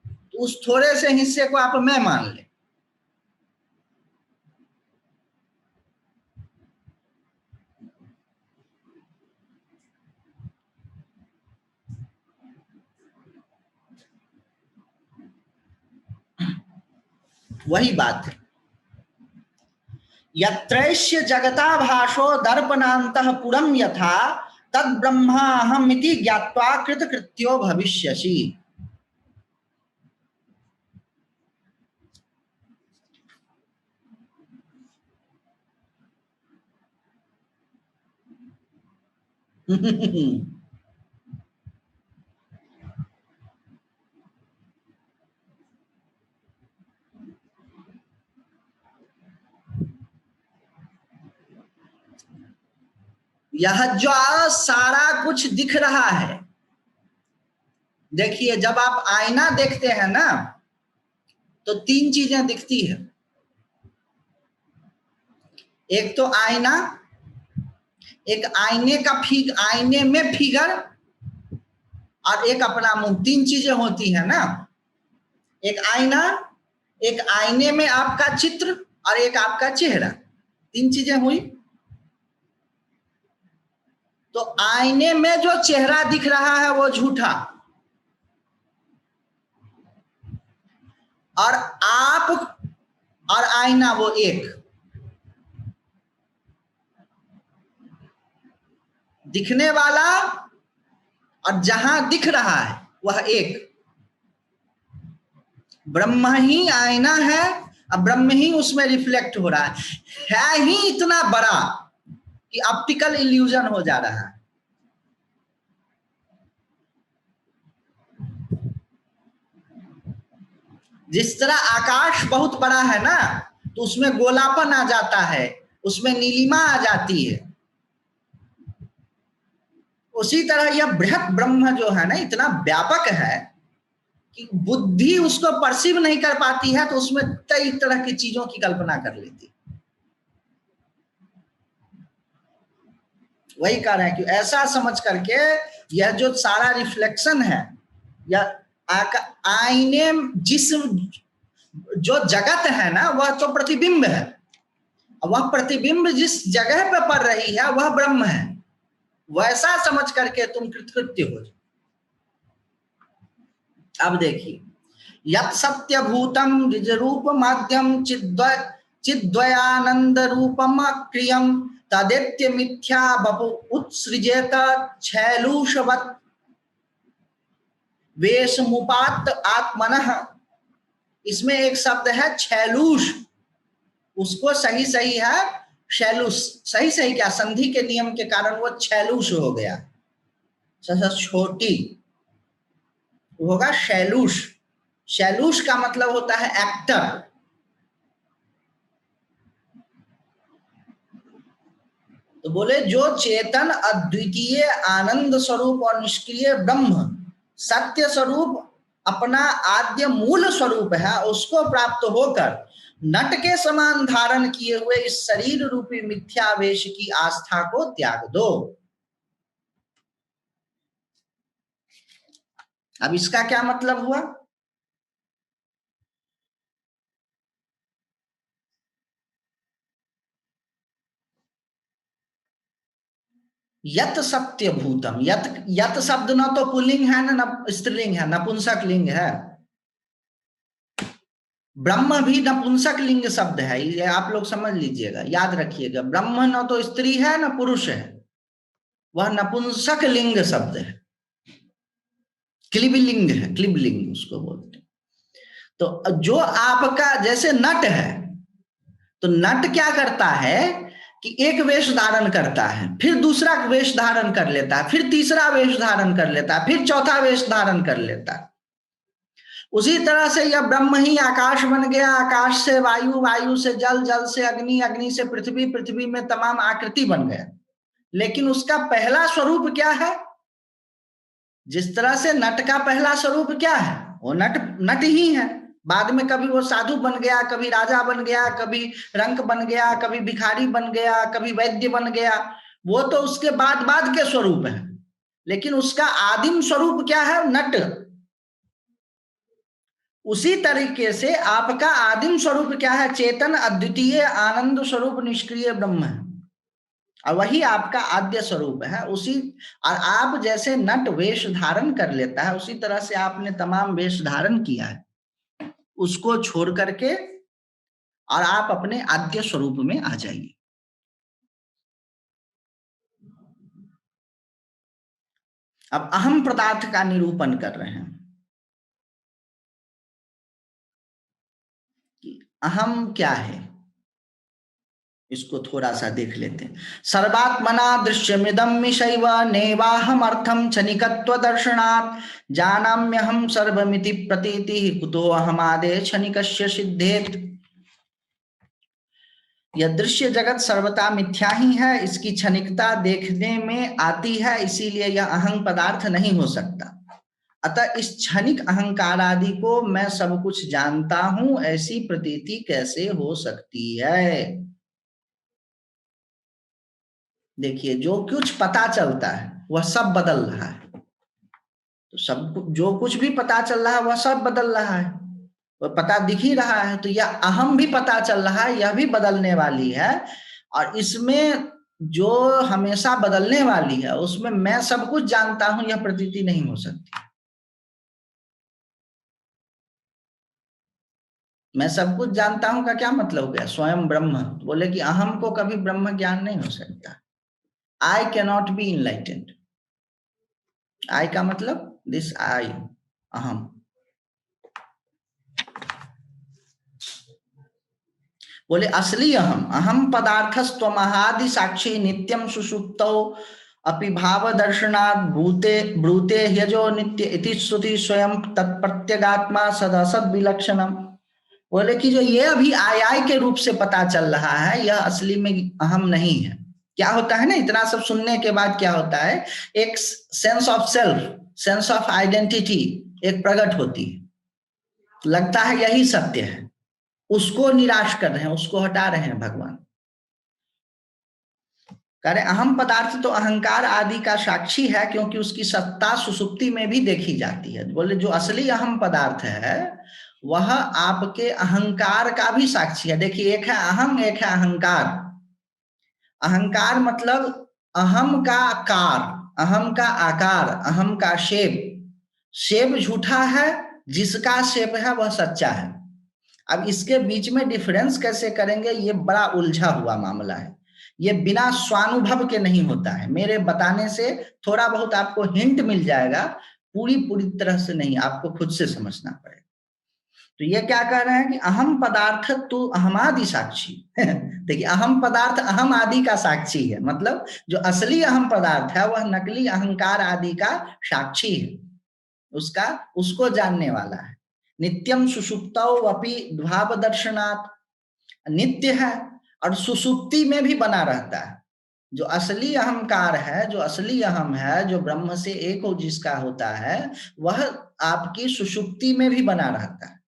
तो उस थोड़े से हिस्से को आप मैं मान ले। वही बात है। यत्रैष्य जगता भाषो दर्पणान्तः पुरं यथा तद ब्रह्माहमिति ज्ञात्वा कृतकृत्यो भविष्यसि। यह जो सारा कुछ दिख रहा है, देखिए जब आप आईना देखते हैं ना तो तीन चीजें दिखती है। एक तो आईना, एक आईने में फिगर, और एक अपना मुंह। तीन चीजें होती है ना, एक आईना, एक आईने में आपका चित्र और एक आपका चेहरा। तीन चीजें हुई। तो आईने में जो चेहरा दिख रहा है वो झूठा, और आप और आईना वो एक। दिखने वाला और जहां दिख रहा है वह एक। ब्रह्म ही आईना है और ब्रह्म ही उसमें रिफ्लेक्ट हो रहा है ही इतना बड़ा कि ऑप्टिकल इल्यूजन हो जा रहा है। जिस तरह आकाश बहुत बड़ा है ना, तो उसमें गोलापन आ जाता है, उसमें नीलिमा आ जाती है। उसी तरह यह बृहत ब्रह्म जो है ना, इतना व्यापक है कि बुद्धि उसको परसीव नहीं कर पाती है, तो उसमें कई तरह की चीजों की कल्पना कर लेती। वही कह रहे हैं कि ऐसा समझ करके यह जो सारा रिफ्लेक्शन है, यह आईने, जिस जो जगत है ना वह तो प्रतिबिंब है, वह प्रतिबिंब जिस जगह पे पड़ रही है वह ब्रह्म है। वैसा समझ करके तुम कृतकृत्य हो जाओ। अब देखिए, यत् सत्यभूतम निज रूप माध्यम चिद्वयानंद रूपम क्रियम तदेत्य मिथ्या बपु उत्सृजेत छैलूषवत् वेशमुपात आत्मनः। इसमें एक शब्द है छैलूष, उसको सही सही है शैलूष। सही सही क्या, संधि के नियम के कारण वो छैलूष हो गया, छोटी होगा शैलूष। शैलूष का मतलब होता है एक्टर। तो बोले जो चेतन अद्वितीय आनंद स्वरूप और निष्क्रिय ब्रह्म सत्य स्वरूप अपना आद्य मूल स्वरूप है, उसको प्राप्त होकर नट के समान धारण किए हुए इस शरीर रूपी मिथ्यावेश की आस्था को त्याग दो। अब इसका क्या मतलब हुआ? यत सत्य भूतम, यत यत शब्द न तो पुल्लिंग है न स्त्रीलिंग है, नपुंसक लिंग है। ब्रह्म भी नपुंसक लिंग शब्द है, ये आप लोग समझ लीजिएगा, याद रखिएगा। ब्रह्म न तो स्त्री है न पुरुष है, वह नपुंसक लिंग शब्द है, क्लिबलिंग है, क्लिबलिंग उसको बोलते हैं। तो जो आपका जैसे नट है, तो नट क्या करता है कि एक वेश धारण करता है, फिर दूसरा वेश धारण कर लेता है, फिर तीसरा वेश धारण कर लेता है, फिर चौथा वेश धारण कर लेता है। उसी तरह से यह ब्रह्म ही आकाश बन गया, आकाश से वायु, वायु से जल, जल से अग्नि, अग्नि से पृथ्वी, पृथ्वी में तमाम आकृति बन गया। लेकिन उसका पहला स्वरूप क्या है? जिस तरह से नट का पहला स्वरूप क्या है? वो नट नट ही है। बाद में कभी वो साधु बन गया, कभी राजा बन गया, कभी रंक बन गया, कभी भिखारी बन गया, कभी वैद्य बन गया। वो तो उसके बाद के स्वरूप है, लेकिन उसका आदिम स्वरूप क्या है? नट। उसी तरीके से आपका आदिम स्वरूप क्या है? चेतन, अद्वितीय, आनंद स्वरूप, निष्क्रिय ब्रह्म है, और वही आपका आद्य स्वरूप है। उसी, और आप जैसे नट वेश धारण कर लेता है, उसी तरह से आपने तमाम वेश धारण किया है, उसको छोड़ करके और आप अपने आद्य स्वरूप में आ जाइए। अब अहम पदार्थ का निरूपण कर रहे हैं कि अहम क्या है, इसको थोड़ा सा देख लेते हैं। सर्वात्मना दृश्यमिदं मिशैव नैवाहम अर्थम क्षणिकत्व दर्शनात् जानाम्यहम सर्वमिति प्रतीतिः कुतो अहमादे क्षणिकस्य सिद्धेत्। यह दृश्य जगत सर्वथा मिथ्या ही है, इसकी क्षणिकता देखने में आती है, इसीलिए यह अहंग पदार्थ नहीं हो सकता। अतः इस क्षणिक अहंकार आदि को मैं सब कुछ जानता हूं, ऐसी प्रतीति कैसे हो सकती है? देखिए, जो कुछ पता चलता है वह सब बदल रहा है। तो सब जो कुछ भी पता चल रहा है वह सब बदल रहा है, वह पता दिख ही रहा है। तो यह अहम भी पता चल रहा है, यह भी बदलने वाली है, और इसमें जो हमेशा बदलने वाली है उसमें मैं सब कुछ जानता हूं, यह प्रतीति नहीं हो सकती। मैं सब कुछ जानता हूं का क्या मतलब हो गया? स्वयं ब्रह्म। बोले कि अहम को कभी ब्रह्म ज्ञान नहीं हो सकता। I can not be enlightened. I का मतलब दिस आई, अहम। बोले असली अहम, अहम पदार्थस्त्वमहादि साक्षी नित्यम सुषुप्तौ अपि भाव दर्शनात् भूते ब्रूते ह्यजो नित्य इति श्रुति स्वयं तत्प्रत्यगात्मा सदसद विलक्षणम। बोले कि जो ये अभी आई के रूप से पता चल रहा है, यह असली में अहम नहीं है। क्या होता है ना, इतना सब सुनने के बाद क्या होता है? एक sense of self, sense of identity एक प्रकट होती है, लगता है यही सत्य है। उसको निराश कर रहे हैं, उसको हटा रहे हैं भगवान। कह रहे अहम पदार्थ तो अहंकार आदि का साक्षी है, क्योंकि उसकी सत्ता सुसुप्ति में भी देखी जाती है। बोले जो असली अहम पदार्थ है वह आपके अहंकार का भी साक्षी है। देखिए, एक है अहम, एक है अहंकार। अहंकार मतलब अहम का कार, अहम का आकार, अहम का शेप। शेप झूठा है, जिसका शेप है वह सच्चा है। अब इसके बीच में डिफरेंस कैसे करेंगे, ये बड़ा उलझा हुआ मामला है। ये बिना स्वानुभव के नहीं होता है। मेरे बताने से थोड़ा बहुत आपको हिंट मिल जाएगा, पूरी पूरी तरह से नहीं, आपको खुद से समझना पड़ेगा। तो ये क्या कह रहे हैं कि अहम पदार्थ तू अहमादि साक्षी। देखिए, अहम पदार्थ अहम आदि का साक्षी है, मतलब जो असली अहम पदार्थ है वह नकली अहंकार आदि का साक्षी है, उसका उसको जानने वाला है। नित्यम सुषुप्तौ अपि भाव दर्शनात्, नित्य है और सुसुप्ति में भी बना रहता है। जो असली अहंकार है, जो असली अहम है, जो ब्रह्म से एक हो जिसका होता है, वह आपकी सुषुप्ति में भी बना रहता है।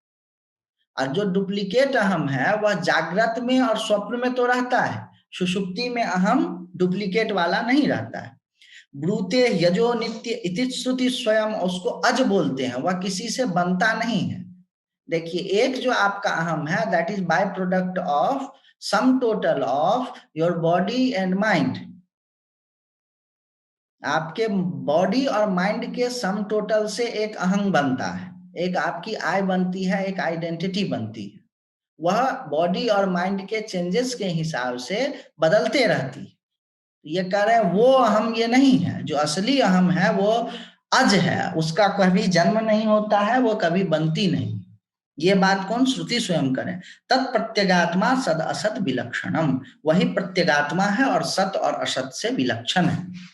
और जो डुप्लीकेट अहम है वह जागृत में और स्वप्न में तो रहता है, सुषुप्ति में अहम डुप्लीकेट वाला नहीं रहता है। ब्रूते यजो नित्य इति श्रुति स्वयं, उसको अज बोलते हैं, वह किसी से बनता नहीं है। देखिए, एक जो आपका अहम है that is by product of sum total of your body and mind. आपके बॉडी और माइंड के सम टोटल से एक अहंग बनता है, एक आपकी आई बनती है, एक आइडेंटिटी बनती है। वह बॉडी और माइंड के चेंजेस के हिसाब से बदलते रहती है। ये कह रहे हैं वो अहम ये नहीं है, जो असली अहम है वो अज है, उसका कभी जन्म नहीं होता है, वो कभी बनती नहीं। ये बात कौन? श्रुति स्वयं करे। तत्प्रत्यगात्मा सद असत विलक्षणम, वही प्रत्यगात्मा है और सत और असत से विलक्षण है।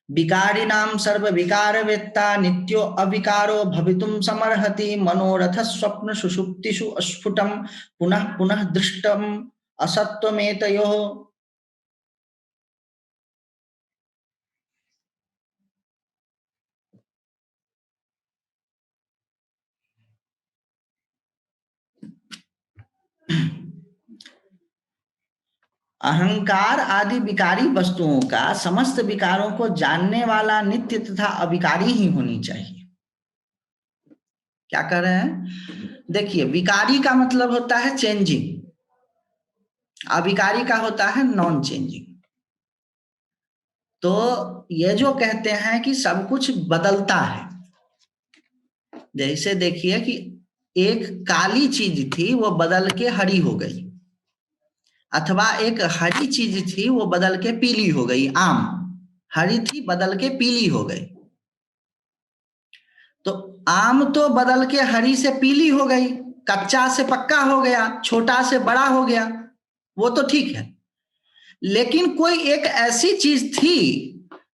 विकारिणाम सर्व विकार वेत्ता नित्यो अविकारो भवितुम समर्हति, मनोरथ स्वप्न सुषुप्तिषु अस्फुटम पुनः पुनः दृष्टम असत्वमेतयोः। अहंकार आदि विकारी वस्तुओं का समस्त विकारों को जानने वाला नित्य तथा अविकारी ही होनी चाहिए। क्या कर रहे हैं? देखिए, विकारी का मतलब होता है चेंजिंग, अविकारी का होता है नॉन चेंजिंग। तो ये जो कहते हैं कि सब कुछ बदलता है, जैसे देखिए कि एक काली चीज थी वो बदल के हरी हो गई, अथवा एक हरी चीज थी वो बदल के पीली हो गई। आम हरी थी बदल के पीली हो गई, तो आम तो बदल के हरी से पीली हो गई, कच्चा से पक्का हो गया, छोटा से बड़ा हो गया, वो तो ठीक है। लेकिन कोई एक ऐसी चीज थी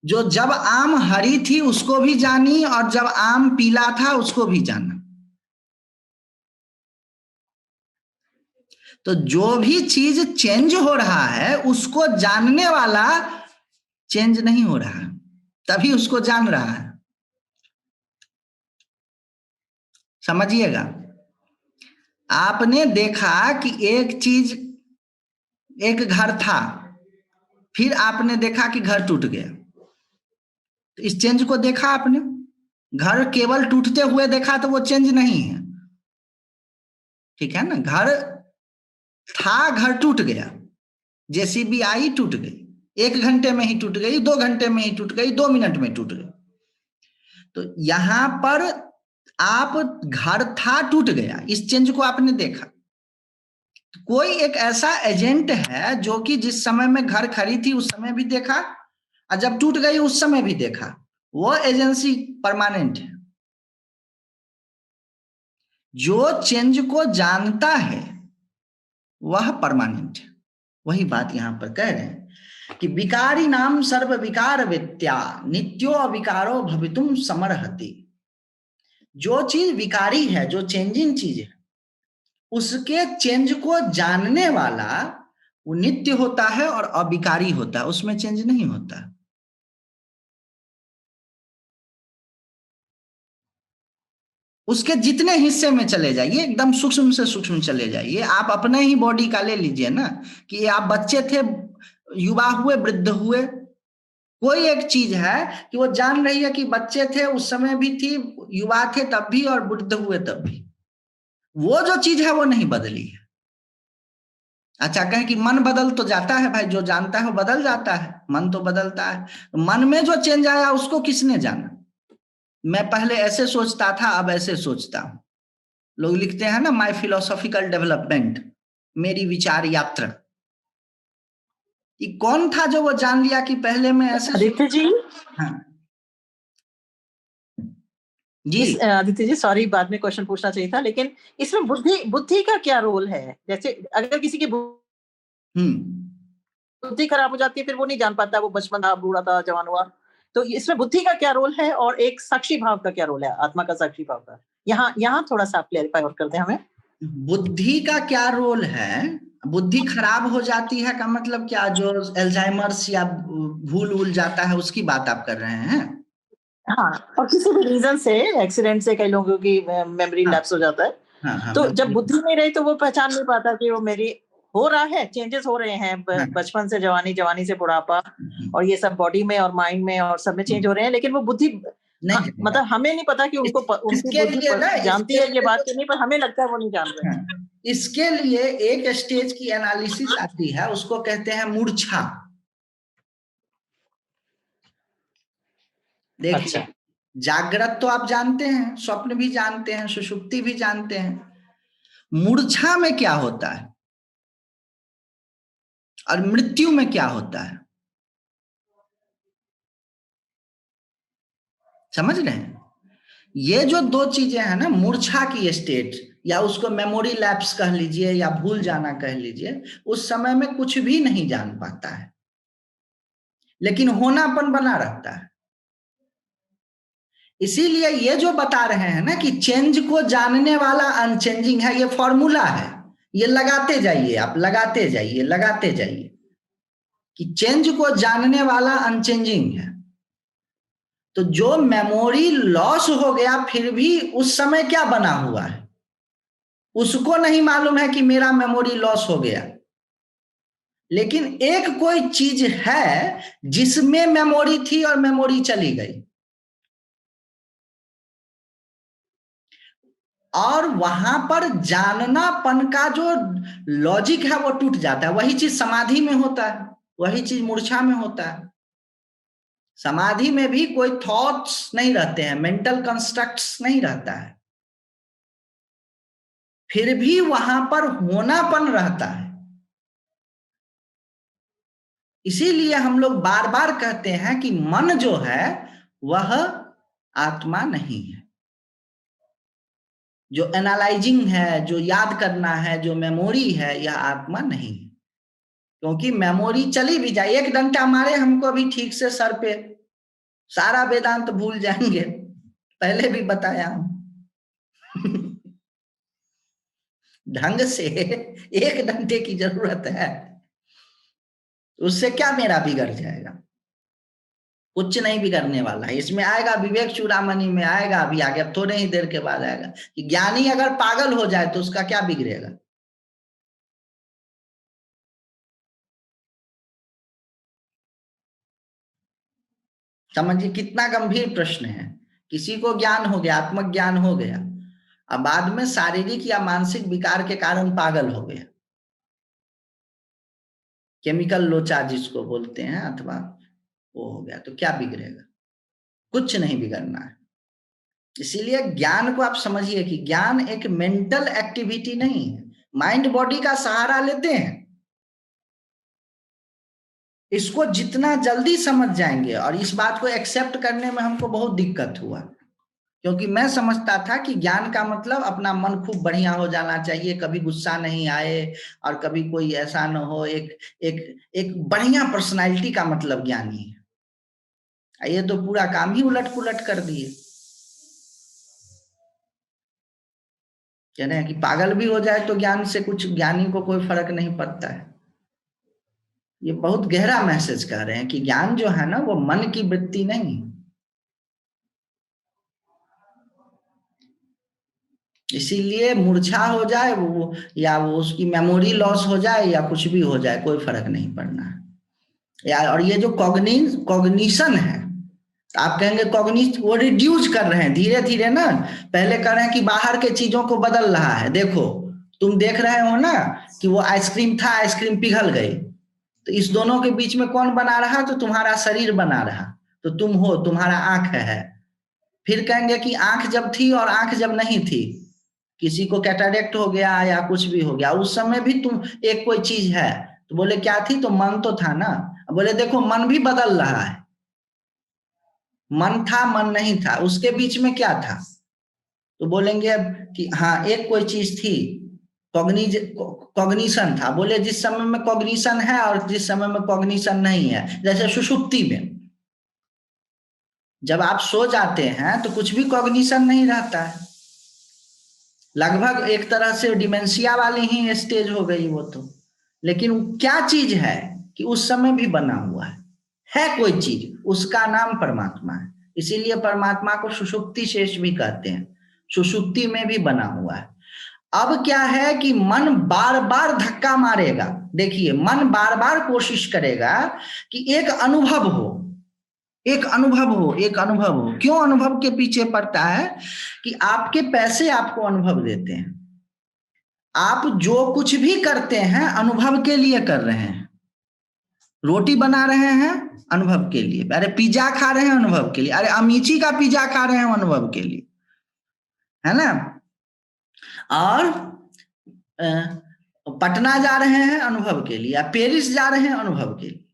जो जब आम हरी थी उसको भी जानी और जब आम पीला था उसको भी जाना। तो जो भी चीज चेंज हो रहा है उसको जानने वाला चेंज नहीं हो रहा, तभी उसको जान रहा है। समझिएगा, आपने देखा कि एक चीज, एक घर था, फिर आपने देखा कि घर टूट गया, तो इस चेंज को देखा आपने? घर केवल टूटते हुए देखा तो वो चेंज नहीं है, ठीक है ना? घर था, घर टूट गया, जेसीबी आई टूट गई, 1 घंटे में ही टूट गई, 2 घंटे में ही टूट गई, 2 मिनट में टूट गई। तो यहां पर आप घर था टूट गया, इस चेंज को आपने देखा। कोई एक ऐसा एजेंट है जो कि जिस समय में घर खड़ी थी उस समय भी देखा और जब टूट गई उस समय भी देखा, वो एजेंसी परमानेंट है। जो चेंज को जानता है वह परमानेंट है। वही बात यहां पर कह रहे हैं कि विकारी नाम सर्व विकार वित्या नित्यो अविकारो भवितुम समर्हति। जो चीज विकारी है, जो चेंजिंग चीज है, उसके चेंज को जानने वाला वो नित्य होता है और अविकारी होता है, उसमें चेंज नहीं होता। उसके जितने हिस्से में चले जाइए, एकदम सूक्ष्म से सूक्ष्म चले जाइए, आप अपने ही बॉडी का ले लीजिए ना, कि आप बच्चे थे, युवा हुए, वृद्ध हुए, कोई एक चीज है कि वो जान रही है कि बच्चे थे उस समय भी थी, युवा थे तब भी और वृद्ध हुए तब भी, वो जो चीज है वो नहीं बदली है। अच्छा, कहें कि मन बदल तो जाता है भाई, जो जानता है वो बदल जाता है, मन तो बदलता है। मन में जो चेंज आया उसको किसने जाना? मैं पहले ऐसे सोचता था अब ऐसे सोचता हूं। लोग लिखते हैं ना, माय फिलोसॉफिकल डेवलपमेंट, मेरी विचार यात्रा। ये कौन था जो वो जान लिया कि पहले मैं ऐसे आदित्य जी? हाँ जी। आदित्य जी, सॉरी, बाद में क्वेश्चन पूछना चाहिए था, लेकिन इसमें बुद्धि का क्या रोल है? जैसे अगर किसी की बुद्धि खराब हो जाती है, फिर वो नहीं जान पाता वो बचपन था, बूढ़ा था, जवान हुआ, तो इसमें बुद्धि का क्या रोल है और एक साक्षी भाव का क्या रोल है, आत्मा का साक्षी भाव का? यहाँ थोड़ा सा आप क्लेरिफाई और कर दें हमें। बुद्धि का क्या रोल है? बुद्धि खराब हो जाती है का मतलब क्या? जो एल्जाइमर्स या भूल उल जाता है उसकी बात आप कर रहे हैं? हाँ, और किसी भी रीजन से, एक्सीडेंट से कई लोगों की मेमोरी लैप्स हो जाता है। हाँ, तो जब बुद्धि नहीं रही तो वो पहचान नहीं पाता कि वो मेरी हो रहा है, चेंजेस हो रहे हैं, बचपन से जवानी, जवानी से बुढ़ापा, और ये सब बॉडी में और माइंड में और सब में चेंज हो रहे हैं, लेकिन वो बुद्धि मतलब हमें नहीं पता कि उनको उनकी बुद्धि जानती है ये बात कि नहीं, पर हमें लगता है वो नहीं जान रहे हैं। इसके लिए एक स्टेज की एनालिसिस आती है, उसको कहते हैं मूर्छा। देखिए अच्छा। जागृत तो आप जानते हैं, स्वप्न भी जानते हैं, सुषुप्ति भी जानते हैं। मूर्छा में क्या होता है और मृत्यु में क्या होता है, समझ रहे हैं? ये जो दो चीजें हैं ना, मूर्छा की स्टेट, या उसको मेमोरी लैप्स कह लीजिए या भूल जाना कह लीजिए, उस समय में कुछ भी नहीं जान पाता है, लेकिन होनापन बना रहता है। इसीलिए ये जो बता रहे हैं ना कि चेंज को जानने वाला अनचेंजिंग है, ये फॉर्मूला है, ये लगाते जाइए, आप लगाते जाइए, लगाते जाइए कि चेंज को जानने वाला अनचेंजिंग है। तो जो मेमोरी लॉस हो गया फिर भी उस समय क्या बना हुआ है, उसको नहीं मालूम है कि मेरा मेमोरी लॉस हो गया, लेकिन एक कोई चीज है जिसमें मेमोरी थी और मेमोरी चली गई, और वहां पर जाननापन का जो लॉजिक है वो टूट जाता है। वही चीज समाधि में होता है, वही चीज मूर्छा में होता है। समाधि में भी कोई थॉट्स नहीं रहते हैं, मेंटल कंस्ट्रक्ट्स नहीं रहता है, फिर भी वहां पर होनापन रहता है। इसीलिए हम लोग बार बार कहते हैं कि मन जो है वह आत्मा नहीं है। जो एनालाइजिंग है, जो याद करना है, जो मेमोरी है, यह आत्मा नहीं है। क्योंकि मेमोरी चली भी जाए, एक डंडा मारे हमको अभी ठीक से सर पे, सारा वेदांत भूल जाएंगे, पहले भी बताया हूं। ढंग से एक डंडे की जरूरत है, उससे क्या मेरा बिगड़ जाएगा? कुछ नहीं बिगड़ने वाला है। इसमें आएगा विवेक चूड़ामणि में आएगा, अभी आगे, अब थोड़े ही देर के बाद आएगा कि ज्ञानी अगर पागल हो जाए तो उसका क्या बिगड़ेगा। समझिए कितना गंभीर प्रश्न है। किसी को ज्ञान हो गया, आत्मज्ञान हो गया, अब बाद में शारीरिक या मानसिक विकार के कारण पागल हो गया, केमिकल लोचा जिसको बोलते हैं, अथवा वो हो गया, तो क्या बिगड़ेगा? कुछ नहीं बिगड़ना है। इसीलिए ज्ञान को आप समझिए कि ज्ञान एक मेंटल एक्टिविटी नहीं है, माइंड बॉडी का सहारा लेते हैं। इसको जितना जल्दी समझ जाएंगे, और इस बात को एक्सेप्ट करने में हमको बहुत दिक्कत हुआ, क्योंकि मैं समझता था कि ज्ञान का मतलब अपना मन खूब बढ़िया हो जाना चाहिए, कभी गुस्सा नहीं आए, और कभी कोई ऐसा न हो, एक एक एक बढ़िया पर्सनालिटी का मतलब ज्ञानी है। ये तो पूरा काम ही उलट पुलट कर दिए। कह रहे हैं कि पागल भी हो जाए तो ज्ञान से कुछ, ज्ञानी को कोई फर्क नहीं पड़ता है। ये बहुत गहरा मैसेज कह रहे हैं कि ज्ञान जो है ना वो मन की वृत्ति नहीं। इसीलिए मूर्छा हो जाए वो, या वो उसकी मेमोरी लॉस हो जाए, या कुछ भी हो जाए, कोई फर्क नहीं पड़ना है यार। और ये जो कॉग्निशन है, आप कहेंगे कॉग्निश, वो रिड्यूस कर रहे हैं धीरे धीरे ना। पहले कह रहे हैं कि बाहर के चीजों को बदल रहा है, देखो तुम देख रहे हो ना कि वो आइसक्रीम था, आइसक्रीम पिघल गई, तो इस दोनों के बीच में कौन बना रहा? तो तुम्हारा शरीर बना रहा, तो तुम हो, तुम्हारा आंख है। फिर कहेंगे कि आंख जब थी और आंख जब नहीं थी, किसी को कैटरेक्ट हो गया या कुछ भी हो गया, उस समय भी तुम एक कोई चीज है, तो बोले क्या थी? तो मन तो था ना। बोले देखो मन भी बदल रहा है, मन था मन नहीं था, उसके बीच में क्या था? तो बोलेंगे कि हाँ एक कोई चीज थी, कॉग्निशन था। बोले जिस समय में कॉग्निशन है और जिस समय में कॉग्निशन नहीं है, जैसे सुषुप्ति में जब आप सो जाते हैं तो कुछ भी कॉग्निशन नहीं रहता है, लगभग एक तरह से डिमेंशिया वाली ही स्टेज हो गई वो तो। लेकिन क्या चीज है कि उस समय भी बना हुआ है कोई चीज, उसका नाम परमात्मा है। इसीलिए परमात्मा को सुषुप्ति शेष भी कहते हैं, सुषुप्ति में भी बना हुआ है। अब क्या है कि मन बार बार धक्का मारेगा। देखिए मन बार बार कोशिश करेगा कि एक अनुभव हो, एक अनुभव हो, एक अनुभव हो। क्यों अनुभव के पीछे पड़ता है? कि आपके पैसे आपको अनुभव देते हैं, आप जो कुछ भी करते हैं अनुभव के लिए कर रहे हैं। रोटी बना रहे हैं अनुभव के लिए, अरे पिज्जा खा रहे हैं अनुभव के लिए, अरे अमीची का पिज्जा खा रहे हैं अनुभव के लिए, है ना। और पटना जा रहे हैं अनुभव के लिए, या पेरिस जा रहे हैं अनुभव के लिए।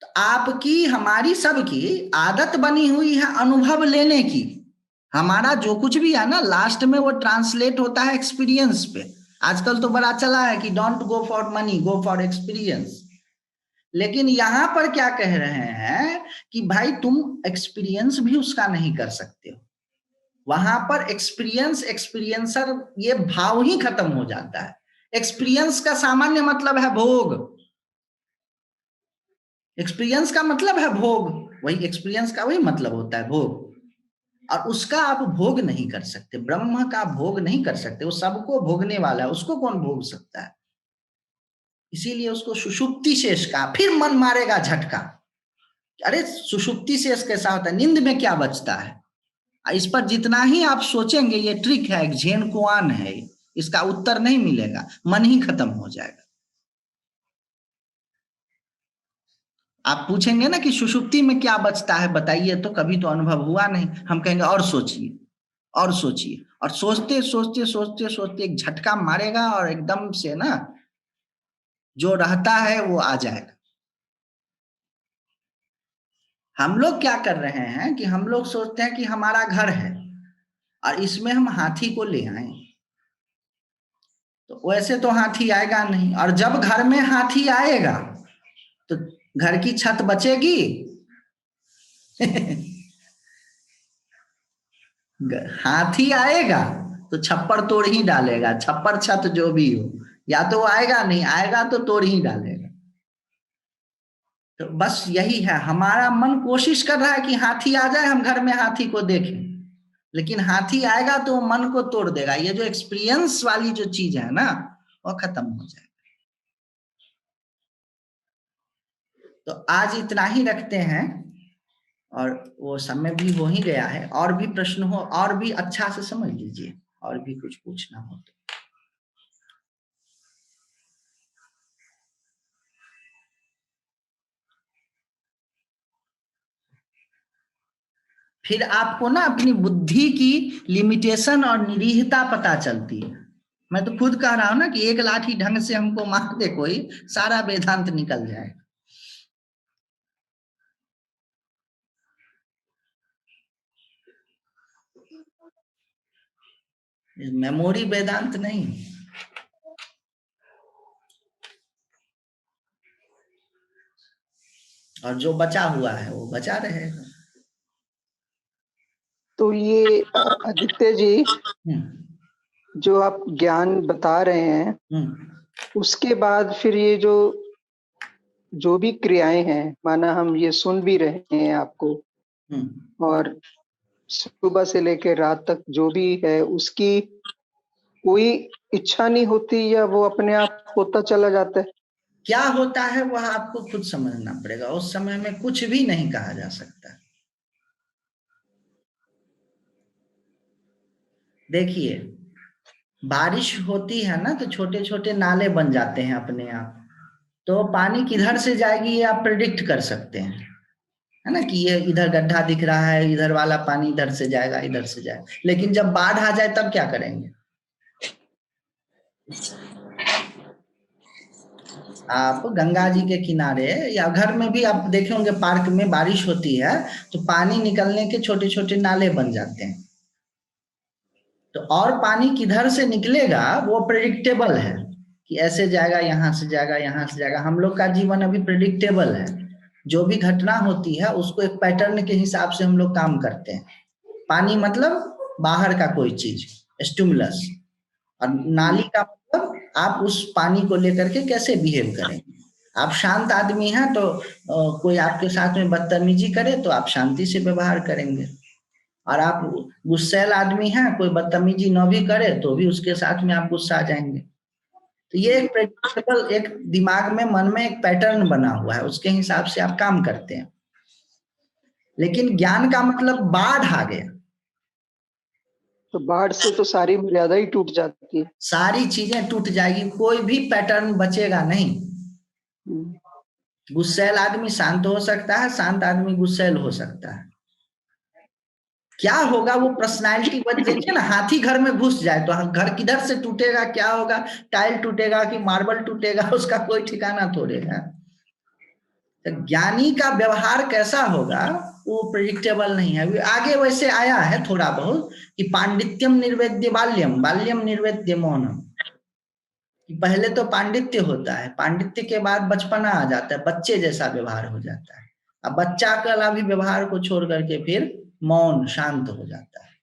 तो आपकी हमारी सबकी आदत बनी हुई है अनुभव लेने की। हमारा जो कुछ भी है ना, लास्ट में वो ट्रांसलेट होता है एक्सपीरियंस पे। आजकल तो बड़ा चला है कि don't go for money, go for experience. लेकिन यहां पर क्या कह रहे हैं कि भाई तुम एक्सपीरियंस भी उसका नहीं कर सकते हो। वहां पर एक्सपीरियंस, एक्सपीरियंसर, ये भाव ही खत्म हो जाता है। एक्सपीरियंस का सामान्य मतलब है भोग, एक्सपीरियंस का मतलब है भोग, वही एक्सपीरियंस का वही मतलब होता है भोग। और उसका आप भोग नहीं कर सकते, ब्रह्म का भोग नहीं कर सकते, वो सबको भोगने वाला है, उसको कौन भोग सकता है। इसीलिए उसको सुषुप्ति शेष का, फिर मन मारेगा झटका, अरे सुषुप्ति शेष कैसा होता है, नींद में क्या बचता है। इस पर जितना ही आप सोचेंगे ये ट्रिक है, एक झेन कुआन है, इसका उत्तर नहीं मिलेगा, मन ही खत्म हो जाएगा। आप पूछेंगे ना कि सुषुप्ति में क्या बचता है बताइए, तो कभी तो अनुभव हुआ नहीं, हम कहेंगे और सोचिए और सोचिए, और सोचते सोचते सोचते सोचते एक झटका मारेगा और एकदम से ना जो रहता है वो आ जाएगा। हम लोग क्या कर रहे हैं कि हम लोग सोचते हैं कि हमारा घर है और इसमें हम हाथी को ले आए, तो वैसे तो हाथी आएगा नहीं, और जब घर में हाथी आएगा तो घर की छत बचेगी हाथी आएगा तो छप्पर तोड़ ही डालेगा, छप्पर छत जो भी हो, या तो वो आएगा नहीं, आएगा तो तोड़ ही डालेगा। तो बस यही है, हमारा मन कोशिश कर रहा है कि हाथी आ जाए, हम घर में हाथी को देखें, लेकिन हाथी आएगा तो मन को तोड़ देगा। ये जो एक्सपीरियंस वाली जो चीज है ना, वो खत्म हो जाएगा। तो आज इतना ही रखते हैं, और वो समय भी हो ही गया है। और भी प्रश्न हो, और भी अच्छा से समझ लीजिए, और भी कुछ पूछना हो तो। फिर आपको ना अपनी बुद्धि की लिमिटेशन और निरीहता पता चलती है। मैं तो खुद कह रहा हूं ना कि एक लाठी ढंग से हमको मार दे कोई, सारा वेदांत निकल जाए। मेमोरी वेदांत नहीं, और जो बचा हुआ है वो बचा रहेगा। तो ये आदित्य जी, जो आप ज्ञान बता रहे हैं, उसके बाद फिर ये जो भी क्रियाएं हैं, माना हम ये सुन भी रहे हैं आपको, और सुबह से लेकर रात तक जो भी है उसकी कोई इच्छा नहीं होती, या वो अपने आप होता चला जाता है? क्या होता है वह आपको खुद समझना पड़ेगा, उस समय में कुछ भी नहीं कहा जा सकता। देखिए, बारिश होती है ना तो छोटे छोटे नाले बन जाते हैं अपने आप, तो पानी किधर से जाएगी ये आप प्रिडिक्ट कर सकते हैं, है ना, कि ये इधर गड्ढा दिख रहा है, इधर वाला पानी इधर से जाएगा, इधर से जाएगा। लेकिन जब बाढ़ आ जाए तब क्या करेंगे आप? गंगा जी के किनारे या घर में भी आप देखे होंगे, पार्क में बारिश होती है तो पानी निकलने के छोटे छोटे नाले बन जाते हैं। तो और पानी किधर से निकलेगा वो प्रेडिक्टेबल है, कि ऐसे जाएगा, यहां से जाएगा, यहां से जाएगा। हम लोग का जीवन अभी प्रेडिक्टेबल है, जो भी घटना होती है उसको एक पैटर्न के हिसाब से हम लोग काम करते हैं। पानी मतलब बाहर का कोई चीज, स्टिमुलस, और नाली का मतलब आप उस पानी को लेकर के कैसे बिहेव करें। आप शांत आदमी हैं तो कोई आपके साथ में बदतमीजी करे तो आप शांति से व्यवहार करेंगे, और आप गुस्सैल आदमी हैं, कोई बदतमीजी न भी करे तो भी उसके साथ में आप गुस्सा आ जाएंगे। तो ये एक प्रेडिक्टेबल, एक दिमाग में, मन में एक पैटर्न बना हुआ है, उसके हिसाब से आप काम करते हैं। लेकिन ज्ञान का मतलब बाढ़ आ गया तो बाढ़ से तो सारी मर्यादा ही टूट जाती है। सारी चीजें टूट जाएगी, कोई भी पैटर्न बचेगा नहीं। गुस्सैल आदमी शांत हो सकता है, शांत आदमी गुस्सैल हो सकता है। क्या होगा वो पर्सनालिटी बन, देखिए ना, हाथी घर में घुस जाए तो घर किधर से टूटेगा, क्या होगा, टाइल टूटेगा कि मार्बल टूटेगा, उसका कोई ठिकाना थोड़े है। तो ज्ञानी का व्यवहार कैसा होगा वो प्रेडिक्टेबल नहीं है। आगे वैसे आया है थोड़ा बहुत कि पांडित्यम निर्वेद्य बाल्यम, बाल्यम निर्वेद्य मौनम, कि पहले तो पांडित्य होता है, पांडित्य के बाद बचपना आ जाता है, बच्चे जैसा व्यवहार हो जाता है। अब बच्चा कला भी व्यवहार को छोड़ करके फिर मौन शांत हो जाता है।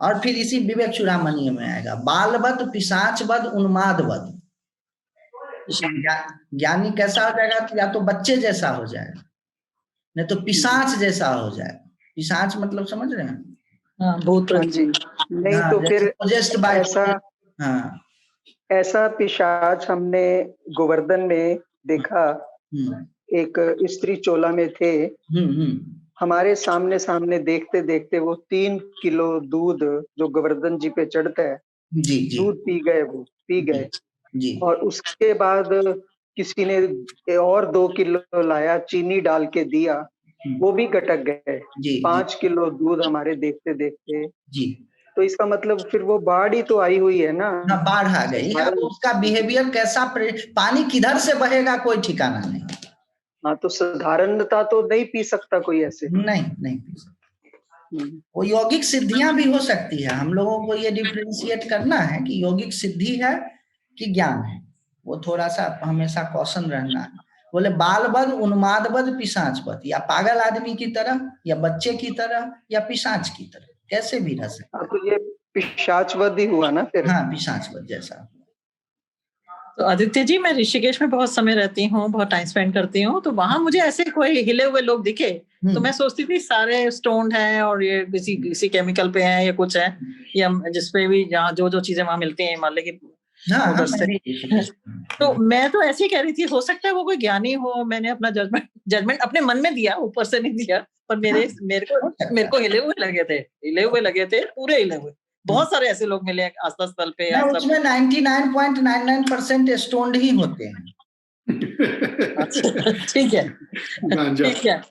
और फिर इसी विवेक चूड़ामणि में आएगा बालवत पिशाचवद उन्मादवद। ज्ञानी कैसा हो जाएगा, या तो बच्चे जैसा हो जाएगा, नहीं तो पिशाच जैसा हो जाएगा। पिशाच मतलब समझ रहे हैं? हाँ, भूत जी। नहीं तो फिर ऐसा पिशाच हमने गोवर्धन में देखा। एक स्त्री चोला में थे, हमारे सामने सामने देखते देखते वो 3 किलो दूध जो गोवर्धन जी पे चढ़ता है, दूध पी गए, वो पी गए। और उसके बाद किसी ने और 2 किलो लाया, चीनी डाल के दिया, वो भी गटक गए। 5 किलो दूध हमारे देखते देखते। तो इसका मतलब फिर वो बाढ़ ही तो आई हुई है ना, बाढ़ आ गई है। उसका बिहेवियर कैसा, पानी किधर से बहेगा कोई ठिकाना नहीं। हाँ, तो साधारणता तो नहीं पी सकता कोई ऐसे, नहीं पी सकता। वो यौगिक सिद्धियां भी हो सकती है। हम लोगों को ये डिफरेंशिएट करना है कि यौगिक सिद्धि है कि ज्ञान है, वो थोड़ा सा हमेशा कौशन रहना है। बोले बालबद उन्मादबद पिशाचबद, या पागल आदमी की तरह, या बच्चे की तरह, या पिशाच की तरह, कैसे भी रह सकता। तो ये पिशाचवद ही हुआ ना फिर? हाँ, पिशाचवद जैसा। तो आदित्य जी, मैं ऋषिकेश में बहुत समय रहती हूँ, बहुत टाइम स्पेंड करती हूँ, तो वहां मुझे ऐसे कोई हिले हुए लोग दिखे तो मैं सोचती थी सारे स्टोन हैं और ये किसी केमिकल पे हैं या कुछ है, या जिसपे भी जहाँ जो चीजें वहां मिलती हैं हिमालय की उधर से। तो मैं तो ऐसे ही कह रही थी, हो सकता है वो कोई ज्ञानी हो। मैंने अपना जजमेंट अपने मन में दिया, ऊपर से नहीं दिया, पर मेरे को हिले हुए लगे थे, पूरे हिले हुए। बहुत सारे ऐसे लोग मिले आस्था स्थल पे। उसमें 99.99% स्टोन्ड ही होते हैं। ठीक है।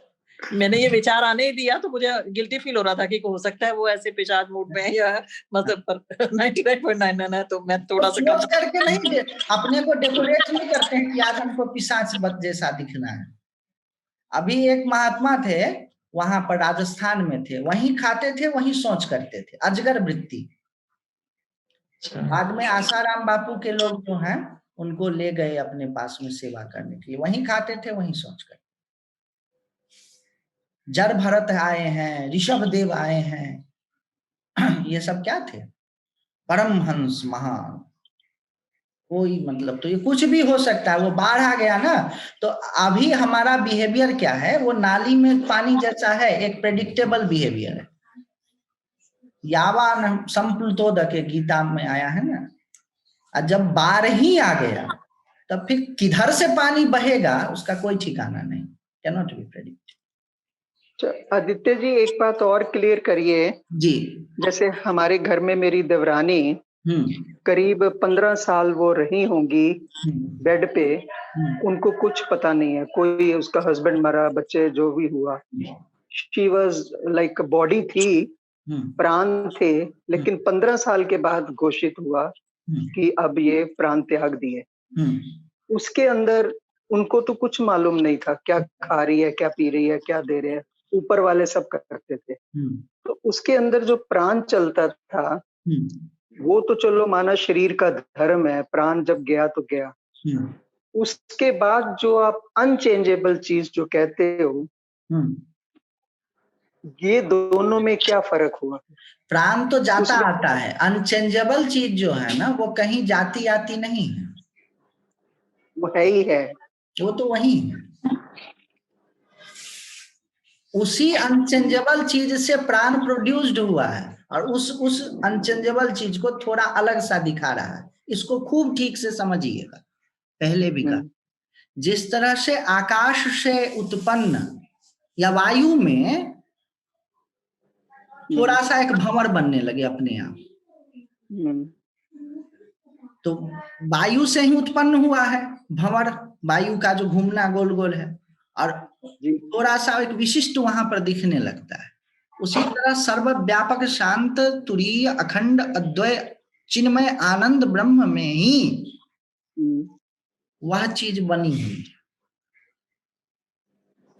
मैंने ये विचार आने ही दिया तो मुझे गिल्टी फील हो रहा था कि हो सकता है वो ऐसे पिशाच मूड में है, या मतलब 99.99 है, तो मैं थोड़ा सा कम करके नहीं, अपने को डेकोरेट नहीं करते हैं कि आज हमको पिशाच जैसा दिखना है। अभी एक महात्मा थे, वहां पर राजस्थान में थे, वहीं खाते थे, वहीं सोच करते थे, अजगर वृत्ति। बाद में आसाराम बापू के लोग जो हैं उनको ले गए अपने पास में सेवा करने के लिए, वहीं खाते थे, वहीं सोच कर। जर भरत आए हैं, ऋषभ देव आए हैं, ये सब क्या थे? परमहंस महान। कोई मतलब, तो ये कुछ भी हो सकता है। वो बाढ़ आ गया ना, तो अभी हमारा बिहेवियर क्या है, वो नाली में पानी जैसा है, एक प्रेडिक्टेबल बिहेवियर है। यावान संप्लुतोदक गीता में आया है ना। जब बाढ़ ही आ गया तब फिर किधर से पानी बहेगा उसका कोई ठिकाना नहीं, cannot be predict. Aditya ji, एक बात और क्लियर करिए जी। जैसे हमारे घर में मेरी देवरानी करीब 15 साल वो रही होंगी बेड पे, उनको कुछ पता नहीं है, कोई उसका हस्बैंड मरा, बच्चे जो भी हुआ, शी वाज लाइक बॉडी थी, प्राण थे, लेकिन 15 साल के बाद घोषित हुआ कि अब ये प्राण त्याग दिए। उसके अंदर उनको तो कुछ मालूम नहीं था, क्या खा रही है, क्या पी रही है, क्या दे रहे हैं, ऊपर वाले सब करते थे। तो उसके अंदर जो प्राण चलता था वो तो चलो माना शरीर का धर्म है, प्राण जब गया तो गया। उसके बाद जो आप अनचेंजेबल चीज जो कहते हो, ये दोनों में क्या फर्क हुआ? प्राण तो जाता आता है, अनचेंजेबल चीज जो है ना वो कहीं जाती आती नहीं है, वो है ही है, वो तो वही है। उसी अनचेंजेबल चीज से प्राण प्रोड्यूस्ड हुआ है, और उस अनचेंजेबल चीज को थोड़ा अलग सा दिखा रहा है। इसको खूब ठीक से समझिएगा। पहले भी कहा, जिस तरह से आकाश से उत्पन्न या वायु में थोड़ा सा एक भंवर बनने लगे अपने आप, तो वायु से ही उत्पन्न हुआ है भंवर, वायु का जो घूमना गोल गोल है, और थोड़ा सा एक विशिष्ट वहां पर दिखने लगता है। उसी तरह सर्वव्यापक शांत तुरीय अखंड अद्वय चिन्मय आनंद ब्रह्म में ही वह चीज बनी हुई।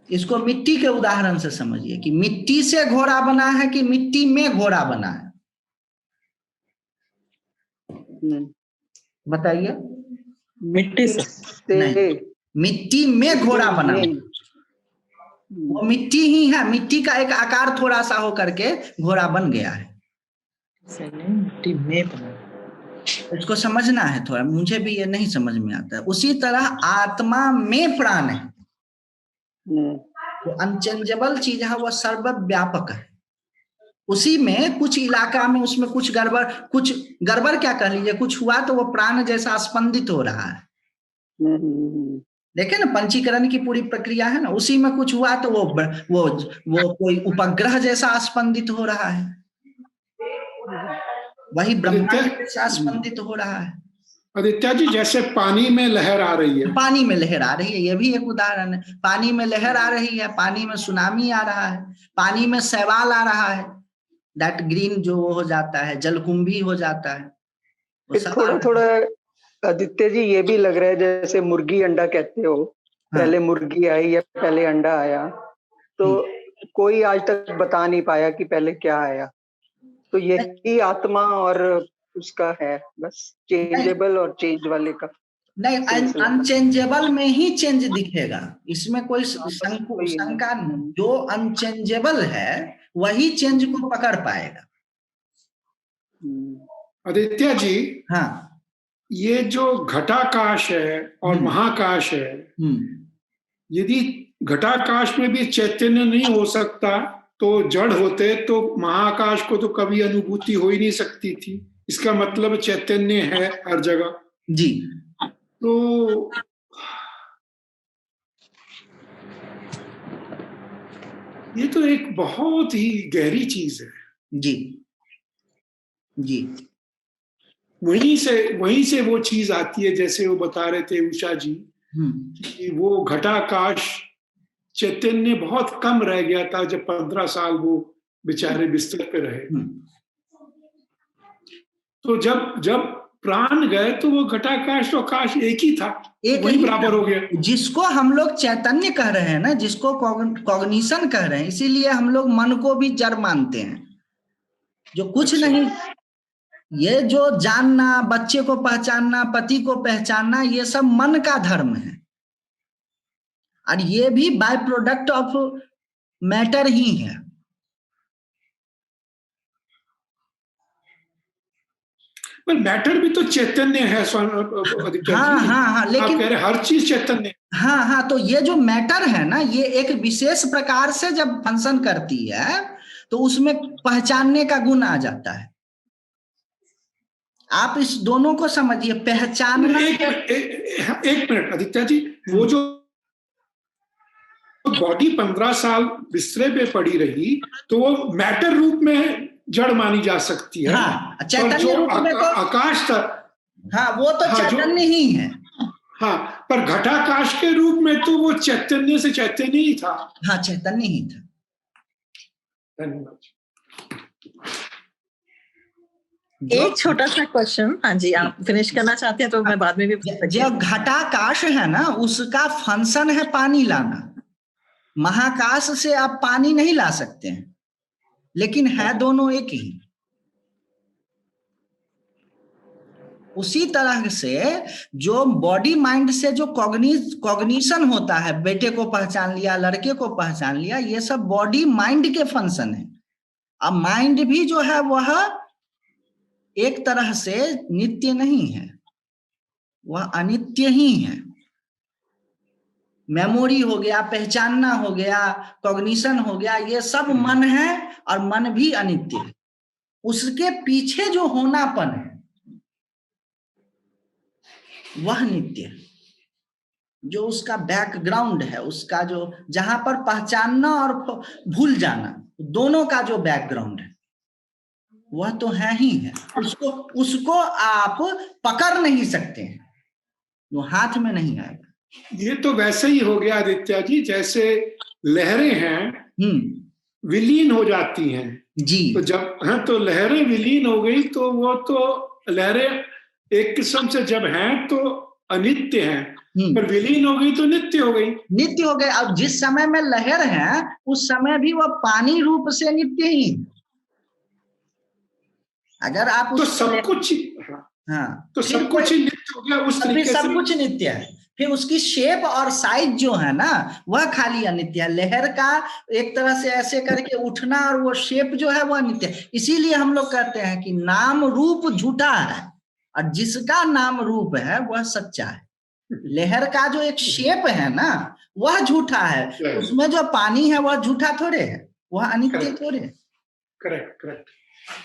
इसको मिट्टी के उदाहरण से समझिए कि मिट्टी से घोड़ा बना है कि मिट्टी में घोड़ा बना है, बताइए। मिट्टी से नहीं, मिट्टी में घोड़ा बना है, वो मिट्टी ही है, मिट्टी का एक आकार थोड़ा सा हो करके घोड़ा बन गया है। मिट्टी में बना, इसको समझना है थोड़ा, मुझे भी ये नहीं समझ में आता है। उसी तरह आत्मा में प्राण है, वो अनचेंजेबल चीज है, वो सर्वव्यापक है। उसी में कुछ इलाका में उसमें कुछ गड़बड़ क्या कह लीजिए, कुछ हुआ तो वो प्राण जैसा स्पंदित हो रहा है। देखे ना, पंचीकरण की पूरी प्रक्रिया है ना, उसी में कुछ हुआ तो वो कोई उपग्रह जैसा स्पंदित हो रहा है, वही ब्रह्मांड जैसा स्पंदित हो रहा है। आदित्य जी, जैसे पानी में लहर आ रही है, पानी में लहर आ रही है, ये भी एक उदाहरण है। पानी में लहर आ रही है, पानी में सुनामी आ रहा है, पानी में शैवाल आ रहा है, दैट ग्रीन जो हो जाता है, जलकुंभी हो जाता है। थोड़ा थोड़ा आदित्य जी ये भी लग रहा है जैसे मुर्गी अंडा कहते हो, पहले मुर्गी आई या पहले अंडा आया, तो कोई आज तक बता नहीं पाया कि पहले क्या आया। तो यही आत्मा और उसका है, बस चेंजेबल और चेंज वाले का नहीं, अनचेंजेबल में ही चेंज दिखेगा, इसमें कोई शंका नहीं। जो अनचेंजेबल है वही चेंज को पकड़ पाएगा। आदित्य जी, हाँ, ये जो घटाकाश है और महाकाश है, यदि घटाकाश में भी चैतन्य नहीं हो सकता तो जड़ होते तो महाकाश को तो कभी अनुभूति हो ही नहीं सकती थी। इसका मतलब चैतन्य है हर जगह जी। तो ये तो एक बहुत ही गहरी चीज है। जी जी। वहीं से वो चीज आती है, जैसे वो बता रहे थे उषा जी कि वो घटाकाश चैतन्य बहुत कम रह गया था जब 15 साल वो बेचारे बिस्तर पे रहे। तो जब प्राण गए तो वो घटाकाश और काश एक ही था, वही बराबर हो गया। जिसको हम लोग चैतन्य कह रहे हैं ना, जिसको कॉग्निशन कह रहे हैं, इसीलिए हम लोग मन को भी जड़ मानते हैं, जो कुछ नहीं। ये जो जानना, बच्चे को पहचानना, पति को पहचानना, ये सब मन का धर्म है, और ये भी बाय प्रोडक्ट ऑफ मैटर ही है। पर मैटर भी तो चैतन्य है। हाँ, लेकिन आप कह रहे हर चीज चैतन्य। हाँ, तो ये जो मैटर है ना, ये एक विशेष प्रकार से जब फंक्शन करती है तो उसमें पहचानने का गुण आ जाता है। आप इस दोनों को समझिए, पहचानना। एक मिनट आदित्य जी, वो जो बॉडी 15 साल बिस्तरे पे पड़ी रही तो वो मैटर रूप में जड़ मानी जा सकती है। हाँ, चैतन्य रूप में तो आकाश था, हाँ, वो तो चैतन्य ही है। हाँ, पर घटाकाश के रूप में तो वो चैतन्य से चैतन्य ही था। हाँ, चैतन्य ही था। धन्यवाद। एक छोटा सा क्वेश्चन, हाँ जी, आप फिनिश करना चाहते हैं तो मैं बाद में भी। जो घटाकाश है ना, उसका फंक्शन है पानी लाना। महाकाश से आप पानी नहीं ला सकते हैं, लेकिन है दोनों एक ही। उसी तरह से जो बॉडी माइंड से जो कॉग्निशन होता है, बेटे को पहचान लिया, लड़के को पहचान लिया, ये सब बॉडी माइंड के फंक्शन है। अब माइंड भी जो है वह एक तरह से नित्य नहीं है, वह अनित्य ही है। मेमोरी हो गया, पहचानना हो गया, कॉग्निशन हो गया, ये सब मन है, और मन भी अनित्य है। उसके पीछे जो होनापन है वह नित्य है, जो उसका बैकग्राउंड है, उसका जो जहां पर पहचानना और भूल जाना, दोनों का जो बैकग्राउंड है वह तो है ही है, उसको उसको आप पकड़ नहीं सकते हैं, वो हाथ में नहीं आएगा। ये तो वैसे ही हो गया आदित्य जी, जैसे लहरें हैं विलीन हो जाती हैं जी। तो जब तो लहरें विलीन हो गई तो वो तो लहरें एक किस्म से जब हैं तो अनित्य हैं, पर विलीन हो गई तो नित्य हो गई। नित्य हो गए। अब जिस समय में लहर है उस समय भी वह पानी रूप से नित्य ही। अगर आप तो सब कुछ, तो सब कुछ नित्य हो गया उस तरीके से, सब कुछ नित्य है। फिर उसकी शेप और साइज जो है ना वह खाली अनित्य है। लहर का एक तरह से ऐसे करके उठना और वो शेप जो है वह नित्य है। इसीलिए हम लोग कहते हैं कि नाम रूप झूठा है और जिसका नाम रूप है वह सच्चा है। लहर का जो एक शेप है ना वह झूठा है, उसमें जो पानी है वह झूठा थोड़े है, वह अनित्य थोड़े है। Correct correct.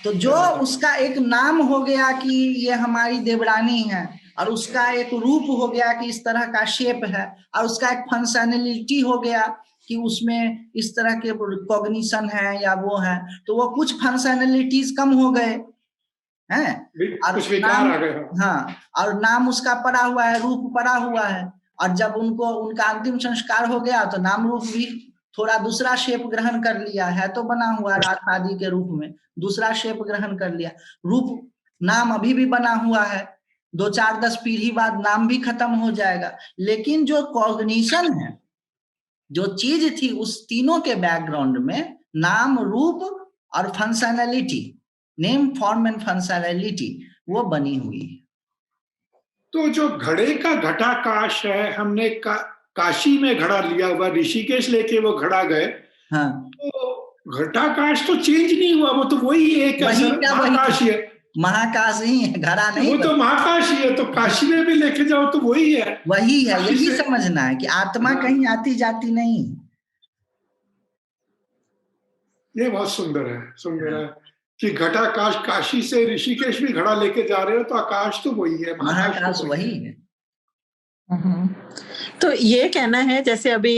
तो जो उसका एक नाम हो गया कि ये हमारी देवरानी है, और उसका एक रूप हो गया कि इस तरह का शेप है, और उसका एक फंक्शनैलिटी हो गया कि उसमें इस तरह के कॉग्निशन है या वो है, तो वो कुछ फंक्शनैलिटीज कम हो गए हैं और नाम, हाँ, और नाम उसका पड़ा हुआ है, रूप पड़ा हुआ है। और जब उनको उनका अंतिम संस्कार हो गया तो नाम रूप भी थोड़ा दूसरा शेप ग्रहण कर लिया है, तो बना हुआ रात आदि के रूप में दूसरा शेप ग्रहण कर लिया। रूप नाम अभी भी बना हुआ है, 2-4-10 पीढ़ी बाद नाम भी खत्म हो जाएगा, लेकिन जो कॉग्निशन है, जो चीज थी उस तीनों के बैकग्राउंड में, नाम रूप और functionality, name form and functionality, वो बनी हुई है। तो जो घड़े का घटाकाश है, हमने काशी में घड़ा लिया हुआ, ऋषिकेश लेके वो घड़ा गए, हाँ, तो घटाकाश तो चेंज नहीं हुआ, वो तो वही एक महाकाश है, महाकाश ही है, घड़ा नहीं, वो तो महाकाश ही है। तो काशी में भी लेके जाओ तो वही है, वही है। यही समझना है कि आत्मा कहीं आती जाती नहीं। ये बहुत सुंदर है, सुंदर है कि घटाकाश, काशी से ऋषिकेश भी घड़ा लेके जा रहे हो तो आकाश तो वही है, महाकाश तो वही है। तो ये कहना है, जैसे अभी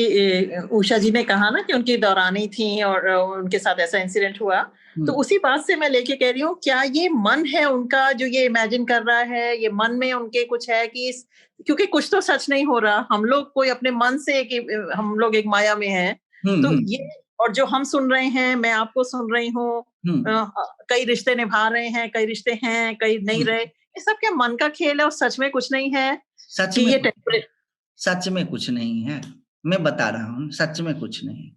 उषा जी ने कहा ना कि उनकी दौरानी थी और उनके साथ ऐसा इंसिडेंट हुआ, तो उसी बात से मैं लेके कह रही हूँ, क्या ये मन है उनका जो ये इमेजिन कर रहा है, ये मन में उनके कुछ है कि क्योंकि कुछ तो सच नहीं हो रहा, हम लोग कोई अपने मन से कि हम लोग एक माया में हैं, तो ये, और जो हम सुन रहे हैं, मैं आपको सुन रही हूँ, कई रिश्ते निभा रहे हैं, कई रिश्ते हैं, कई नहीं रहे, ये सब क्या मन का खेल है और सच में कुछ नहीं है? सच में कुछ नहीं है, मैं बता रहा हूँ, सच में कुछ नहीं।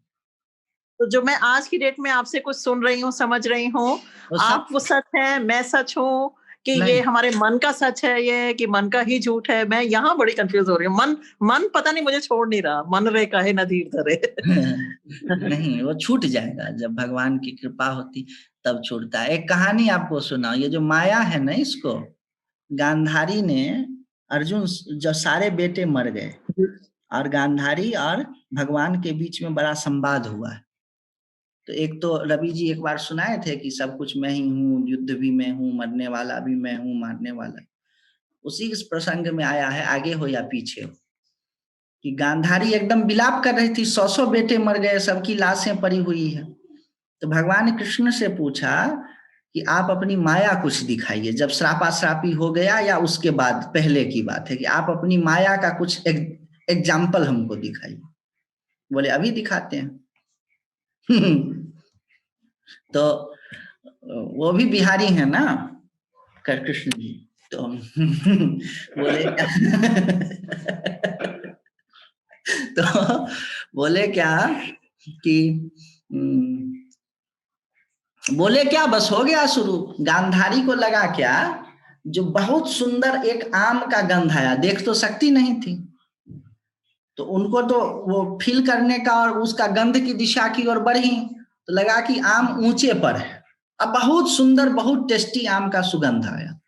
तो जो मैं आज की डेट में आपसे कुछ सुन रही हूँ, समझ रही हूँ, आप वो सच है, मैं सच हूँ, कि ये हमारे मन का सच है, ये कि मन का ही झूठ है? मैं यहाँ बड़ी कंफ्यूज हो रही हूँ। मन पता नहीं मुझे छोड़ नहीं रहा, मन रे काहे न धीर धरे। नहीं, वो छूट जाएगा जब भगवान की कृपा होती तब छूटता है। एक कहानी आपको सुनाओ, ये जो माया है ना, इसको गांधारी ने, अर्जुन जब सारे बेटे मर गए और गांधारी और भगवान के बीच में बड़ा संवाद हुआ, तो एक तो रवि जी एक बार सुनाए थे कि सब कुछ मैं ही हूँ, युद्ध भी मैं हूँ, मरने वाला भी मैं हूँ, मारने वाला। उसी इस प्रसंग में आया है, आगे हो या पीछे हो, कि गांधारी एकदम विलाप कर रही थी, 100 बेटे मर गए, सबकी लाशें पड़ी हुई है। तो भगवान ने कृष्ण से पूछा कि आप अपनी माया कुछ दिखाइए, जब श्रापा श्रापी हो गया या उसके बाद, पहले की बात है, कि आप अपनी माया का कुछ एग्जाम्पल हमको दिखाइए। बोले अभी दिखाते हैं। तो वो भी बिहारी है ना कृष्ण जी, तो बोले तो बोले क्या कि बोले क्या, बस हो गया शुरू। गांधारी को लगा क्या, जो बहुत सुंदर एक आम का गंध आया, देख तो सकती नहीं थी, तो उनको तो वो फील करने का और उसका गंध की दिशा की ओर बढ़ी, तो लगा कि आम ऊंचे पर है। अब बहुत सुंदर, बहुत टेस्टी आम का सुगंध आया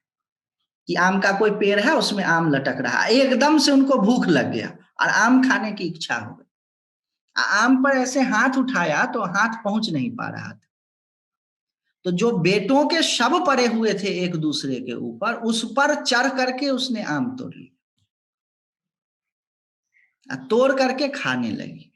कि आम का कोई पेड़ है, उसमें आम लटक रहा। एकदम से उनको भूख लग गया और आम खाने की इच्छा हो गई। आम पर ऐसे हाथ उठाया तो हाथ पहुंच नहीं पा रहा था, तो जो बेटों के शव पड़े हुए थे एक दूसरे के ऊपर, उस पर चढ़ करके उसने आम तोड़ लिया, तोड़ करके खाने लगी।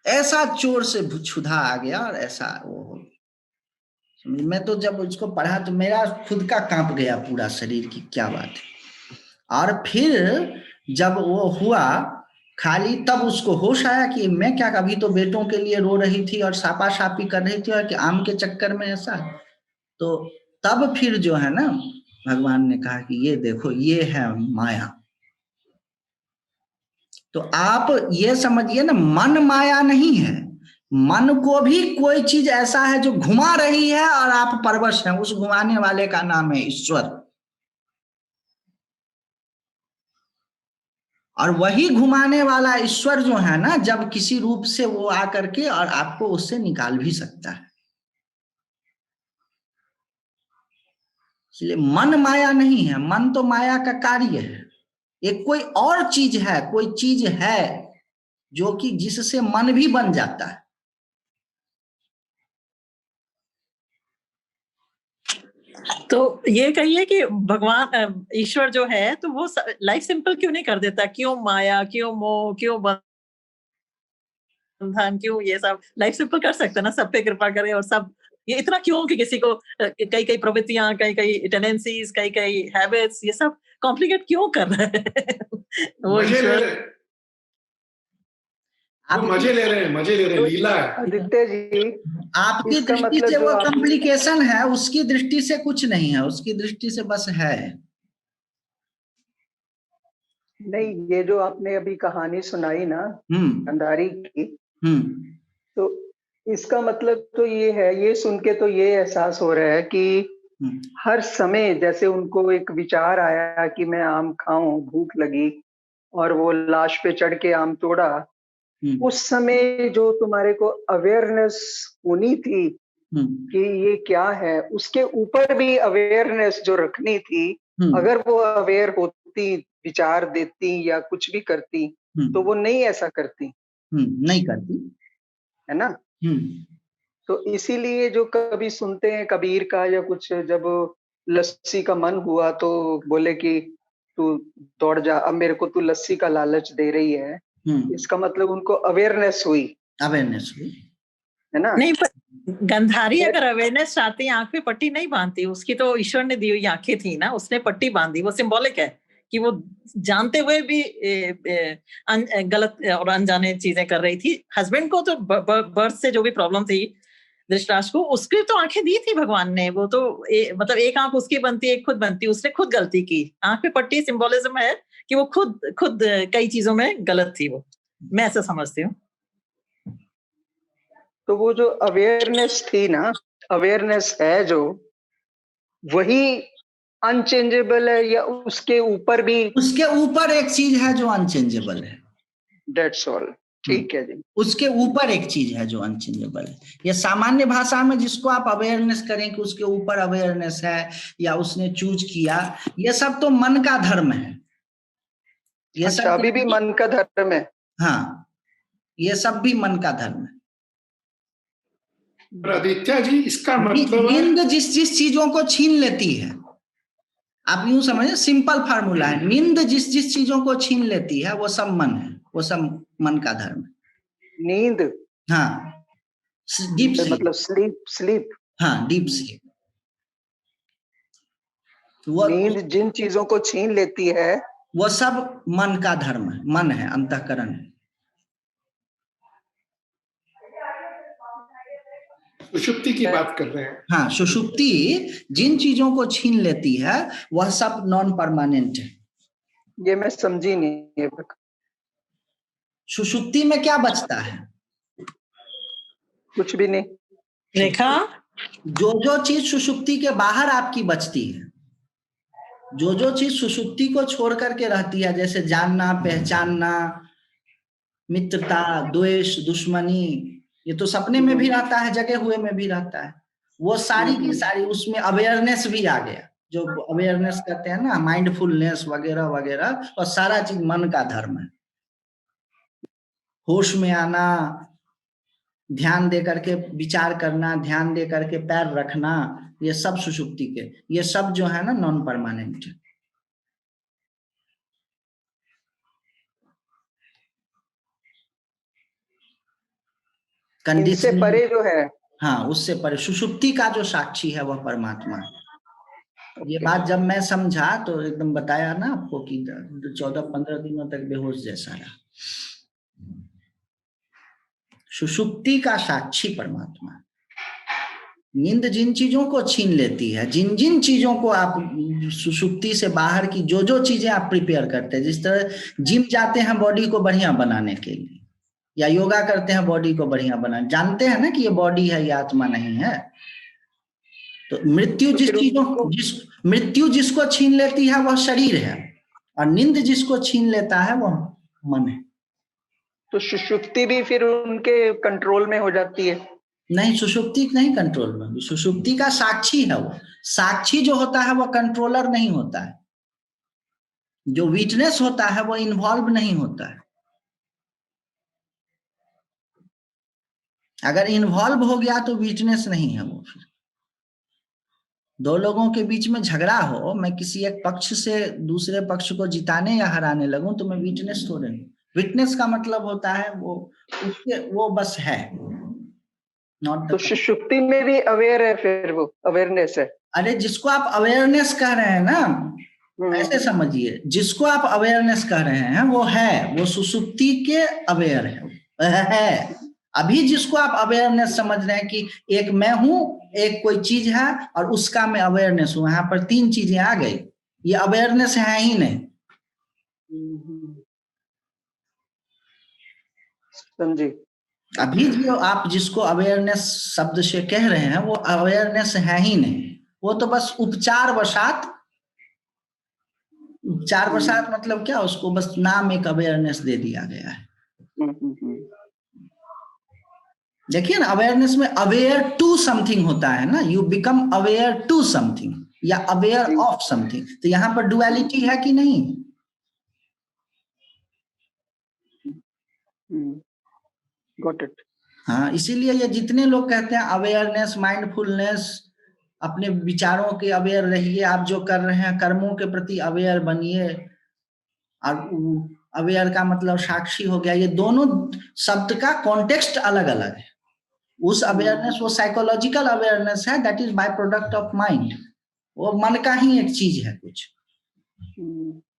ऐसा चोर से क्षुधा आ गया और ऐसा वो हो गया। मैं तो जब उसको पढ़ा तो मेरा खुद का कांप गया पूरा शरीर की क्या बात है। और फिर जब वो हुआ खाली तब उसको होश आया कि मैं क्या, कभी तो बेटों के लिए रो रही थी और सापा सापी कर रही थी और कि आम के चक्कर में ऐसा। तो तब फिर जो है ना भगवान ने कहा कि ये देखो ये है माया। तो आप ये समझिए ना, मन माया नहीं है, मन को भी कोई चीज ऐसा है जो घुमा रही है और आप परवश हैं, उस घुमाने वाले का नाम है ईश्वर। और वही घुमाने वाला ईश्वर जो है ना, जब किसी रूप से वो आकर के और आपको उससे निकाल भी सकता है। इसलिए मन माया नहीं है, मन तो माया का कार्य है। एक कोई और चीज है, कोई चीज है जो कि जिससे मन भी बन जाता है। तो ये कहिए कि भगवान ईश्वर जो है तो वो लाइफ सिंपल क्यों नहीं कर देता? क्यों माया, क्यों मोह, क्यों बंधन, क्यों ये सब लाइफ सिंपल कर सकते ना, सब पे कृपा करे और सब। ये इतना क्यों कि किसी को कई कई प्रवृत्तियां, कई कई टेंडेंसीज, कई कई हैबिट्स, ये सब कॉम्प्लिकेट क्यों कर रहे हैं? वो ईश्वर आप मजे ले रहे हैं, मजे ले रहे हैं, लीला है। आदित्य जी, आपकी इसका दृष्टि मतलब से जो वो आप कॉम्प्लिकेशन है, उसकी दृष्टि से कुछ नहीं है, उसकी दृष्टि से बस है। नहीं, ये जो आपने अभी कहानी सुनाई ना गांधारी की, तो इसका मतलब तो ये है, ये सुन के तो ये एहसास हो रहा है कि हर समय जैसे उनको एक विचार आया कि मैं आम खाऊं, भूख लगी, और वो लाश पे चढ़ के आम तोड़ा, उस समय जो तुम्हारे को अवेयरनेस होनी थी कि ये क्या है, उसके ऊपर भी अवेयरनेस जो रखनी थी, अगर वो अवेयर होती, विचार देती या कुछ भी करती, तो वो नहीं ऐसा करती, नहीं करती, है ना। तो इसीलिए जो कभी सुनते हैं कबीर का या कुछ, जब लस्सी का मन हुआ तो बोले कि तू दौड़ जा, अब मेरे को तू लस्सी का लालच दे रही है, इसका मतलब उनको अवेयरनेस हुई, है ना। नहीं, पर गंधारी अगर अवेयरनेस चाहती, आंख पे पट्टी नहीं बांधती, उसकी तो ईश्वर ने दी हुई आंखें थी ना, उसने पट्टी बांधी, वो सिंबॉलिक है कि वो जानते हुए भी गलत और अनजाने चीजें कर रही थी। हस्बैंड को तो बर्थ से जो भी प्रॉब्लम थी धृतराष्ट्र को, उसकी तो आंखें दी थी भगवान ने, वो तो मतलब एक आंख उसकी बनती, एक खुद बनती, उसने खुद गलती की। आंख पे पट्टी सिंबोलिज्म है कि वो खुद कई चीजों में गलत थी, वो मैं ऐसा समझती हूँ। तो वो जो अवेयरनेस थी ना, अवेयरनेस है जो, वही अनचेंजेबल है या उसके ऊपर भी? उसके ऊपर एक चीज है जो अनचेंजेबल है। That's all. ठीक है जी। उसके ऊपर एक चीज है जो अनचेंजेबल है। ये सामान्य भाषा में जिसको आप अवेयरनेस करें कि उसके ऊपर अवेयरनेस है या उसने चूज किया, ये सब तो मन का धर्म है। ये अच्छा, सब अभी भी मन का धर्म है। हाँ, ये सब भी मन का धर्म है। आदित्य जी, इसका मतलब नींद जिस जिस चीजों को छीन लेती है, आप यूं समझिए, सिंपल फार्मूला है, नींद जिस जिस चीजों को छीन लेती है वो सब मन है, वो सब मन का धर्म है। नींद, हाँ, डीप स्लीप, मतलब स्लीप। हाँ, डीप स्लीप। नींद जिन चीजों को छीन लेती है वो सब मन का धर्म है, मन है, अंतःकरण है। सुषुप्ति की बात कर रहे हैं। हाँ, सुषुप्ति जिन चीजों को छीन लेती है वह सब नॉन परमानेंट है। ये मैं समझी नहीं है। सुषुप्ति में क्या बचता है? कुछ भी नहीं। रेखा, जो चीज सुषुप्ति के बाहर आपकी बचती है, जो चीज सुषुप्ति को छोड़ करके रहती है, जैसे जानना, पहचानना, मित्रता, द्वेष, दुश्मनी, ये तो सपने में भी रहता है, जगे हुए में भी रहता है। वो सारी की सारी, उसमें अवेयरनेस भी आ गया, जो अवेयरनेस कहते हैं ना, माइंडफुलनेस वगैरह वगैरह, और सारा चीज मन का धर्म है। होश में आना, ध्यान दे करके विचार करना, ध्यान दे करके पैर रखना, ये सब सुषुप्ति के, ये सब जो है ना नॉन परमानेंट है। इनसे परे जो है, हाँ उससे परे सुषुप्ति का जो साक्षी है वह परमात्मा है। ये बात जब मैं समझा तो एकदम बताया ना आपको कि 14-15 दिनों तक बेहोश जैसा रहा। सुषुप्ति का साक्षी परमात्मा। नींद जिन चीजों को छीन लेती है, जिन जिन चीजों को आप सुषुप्ति से बाहर की जो जो चीजें आप प्रिपेयर करते हैं, जिस तरह जिम जाते हैं बॉडी को बढ़िया बनाने के लिए, या योगा करते हैं बॉडी को बढ़िया बनाने, जानते हैं ना कि ये बॉडी है, ये आत्मा नहीं है। तो मृत्यु जिसको छीन लेती है वह शरीर है, और नींद जिसको छीन लेता है वह मन है। तो सुषुप्ति भी फिर उनके कंट्रोल में हो जाती है? नहीं, सुषुप्ति नहीं कंट्रोल में, सुषुप्ति का साक्षी है वो। साक्षी जो होता है वो कंट्रोलर नहीं होता है, जो विटनेस होता है वो इन्वॉल्व नहीं होता है। अगर इन्वॉल्व हो गया तो विटनेस नहीं है वो। फिर दो लोगों के बीच में झगड़ा हो, मैं किसी एक पक्ष से दूसरे पक्ष को जिताने या हराने लगूं तो मैं विटनेस थोड़े नहीं। विटनेस का मतलब होता है वो बस है। तो सुषुप्ति में भी अवेयर है, फिर वो अवेयरनेस है। अरे जिसको आप अवेयरनेस कह रहे हैं ना, ऐसे समझिए, जिसको आप अवेयरनेस कह रहे हैं वो है, वो सुषुप्ति के अवेयर है। अभी जिसको आप अवेयरनेस समझ रहे हैं कि एक मैं हूं, एक कोई चीज है और उसका मैं अवेयरनेस हूं, यहाँ पर तीन चीजें आ गई, ये अवेयरनेस है ही नहीं। समझी? अभी जो आप जिसको अवेयरनेस शब्द से कह रहे हैं वो अवेयरनेस है ही नहीं, वो तो बस उपचार वशात मतलब क्या, उसको बस नाम एक अवेयरनेस दे दिया गया है। देखिए ना, अवेयरनेस में अवेयर टू समथिंग होता है ना, you become aware to something या अवेयर ऑफ समथिंग। तो यहाँ पर डुअलिटी है कि नहीं? Got it. हाँ, इसीलिए ये जितने लोग कहते हैं अवेयरनेस, माइंडफुलनेस, अपने विचारों के अवेयर रहिए, आप जो कर रहे हैं कर्मों के प्रति अवेयर बनिए, और अवेयर का मतलब साक्षी हो गया। ये दोनों शब्द का कॉन्टेक्स्ट अलग अलग है। उस अवेयरनेस वो साइकोलॉजिकल अवेयरनेस है, that is by product of mind, वो मन का ही एक चीज है कुछ,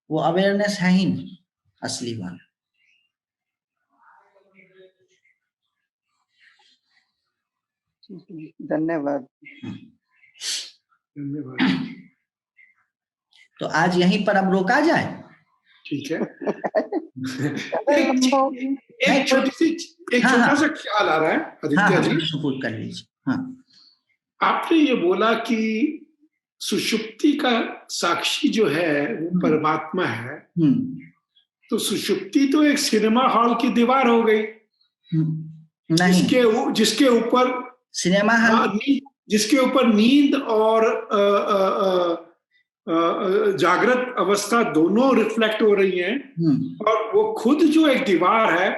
वो अवेयरनेस है ही नहीं असली वाला। धन्यवाद। तो आज यहीं पर अब रोका जाए। ठीक है। एक छोटा सा ख्याल आ रहा है आदित्य जी, सपोर्ट कर लीजिए। हाँ, आपने ये बोला कि सुषुप्ति का साक्षी जो है वो परमात्मा है, तो सुषुप्ति तो एक सिनेमा हॉल की दीवार हो गई, जिसके ऊपर सिनेमा हॉल, जिसके ऊपर नींद और जागृत अवस्था दोनों रिफ्लेक्ट हो रही हैं, और वो खुद जो एक दीवार है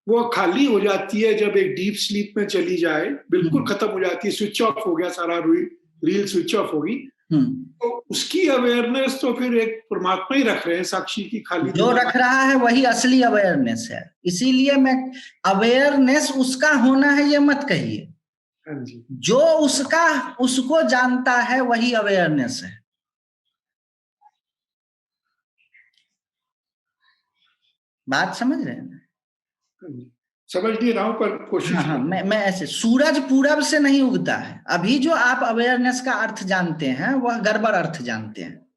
वो खाली हो जाती है जब एक डीप स्लीप में चली जाए, बिल्कुल खत्म हो जाती है, स्विच ऑफ हो गया, सारा रील स्विच ऑफ होगी। तो उसकी अवेयरनेस तो फिर एक परमात्मा ही रख रहे हैं साक्षी की, खाली जो रख रहा है वही असली अवेयरनेस है। इसीलिए मैं अवेयरनेस उसका होना है ये मत कहिए, जो उसको जानता है वही अवेयरनेस है। बात समझ रहे हैं? समझ नहीं रहा हूं पर कोशिश। हाँ, मैं ऐसे, सूरज पूरब से नहीं उगता है। अभी जो आप अवेयरनेस का अर्थ जानते हैं वह गड़बड़ अर्थ जानते हैं।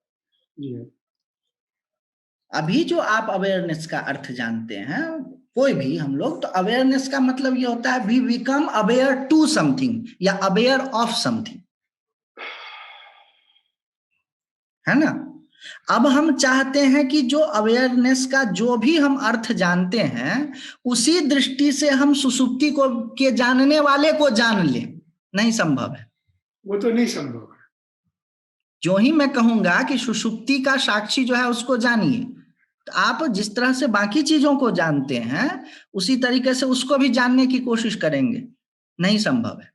अभी जो आप अवेयरनेस का अर्थ जानते हैं कोई भी, हम लोग, तो अवेयरनेस का मतलब ये होता है we become aware to something या अवेयर ऑफ समथिंग, है ना। अब हम चाहते हैं कि जो अवेयरनेस का जो भी हम अर्थ जानते हैं उसी दृष्टि से हम सुषुप्ति को के जानने वाले को जान लें। नहीं संभव है, वो तो नहीं संभव है। जो ही मैं कहूंगा कि सुषुप्ति का साक्षी जो है उसको जानिए, तो आप जिस तरह से बाकी चीजों को जानते हैं उसी तरीके से उसको भी जानने की कोशिश करेंगे, नहीं संभव है।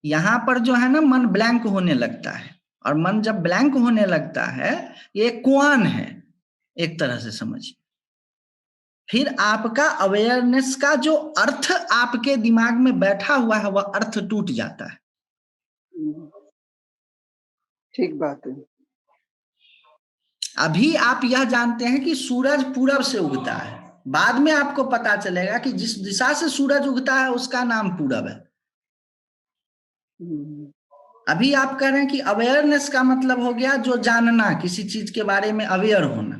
यहां पर जो है ना मन ब्लैंक होने लगता है, और मन जब ब्लैंक होने लगता है ये कुआन है एक तरह से समझिए। फिर आपका अवेयरनेस का जो अर्थ आपके दिमाग में बैठा हुआ है वह अर्थ टूट जाता है। ठीक बात है। अभी आप यह जानते हैं कि सूरज पूरब से उगता है, बाद में आपको पता चलेगा कि जिस दिशा से सूरज उगता है उसका नाम पूरब है। अभी आप कह रहे हैं कि अवेयरनेस का मतलब हो गया जो जानना, किसी चीज के बारे में अवेयर होना।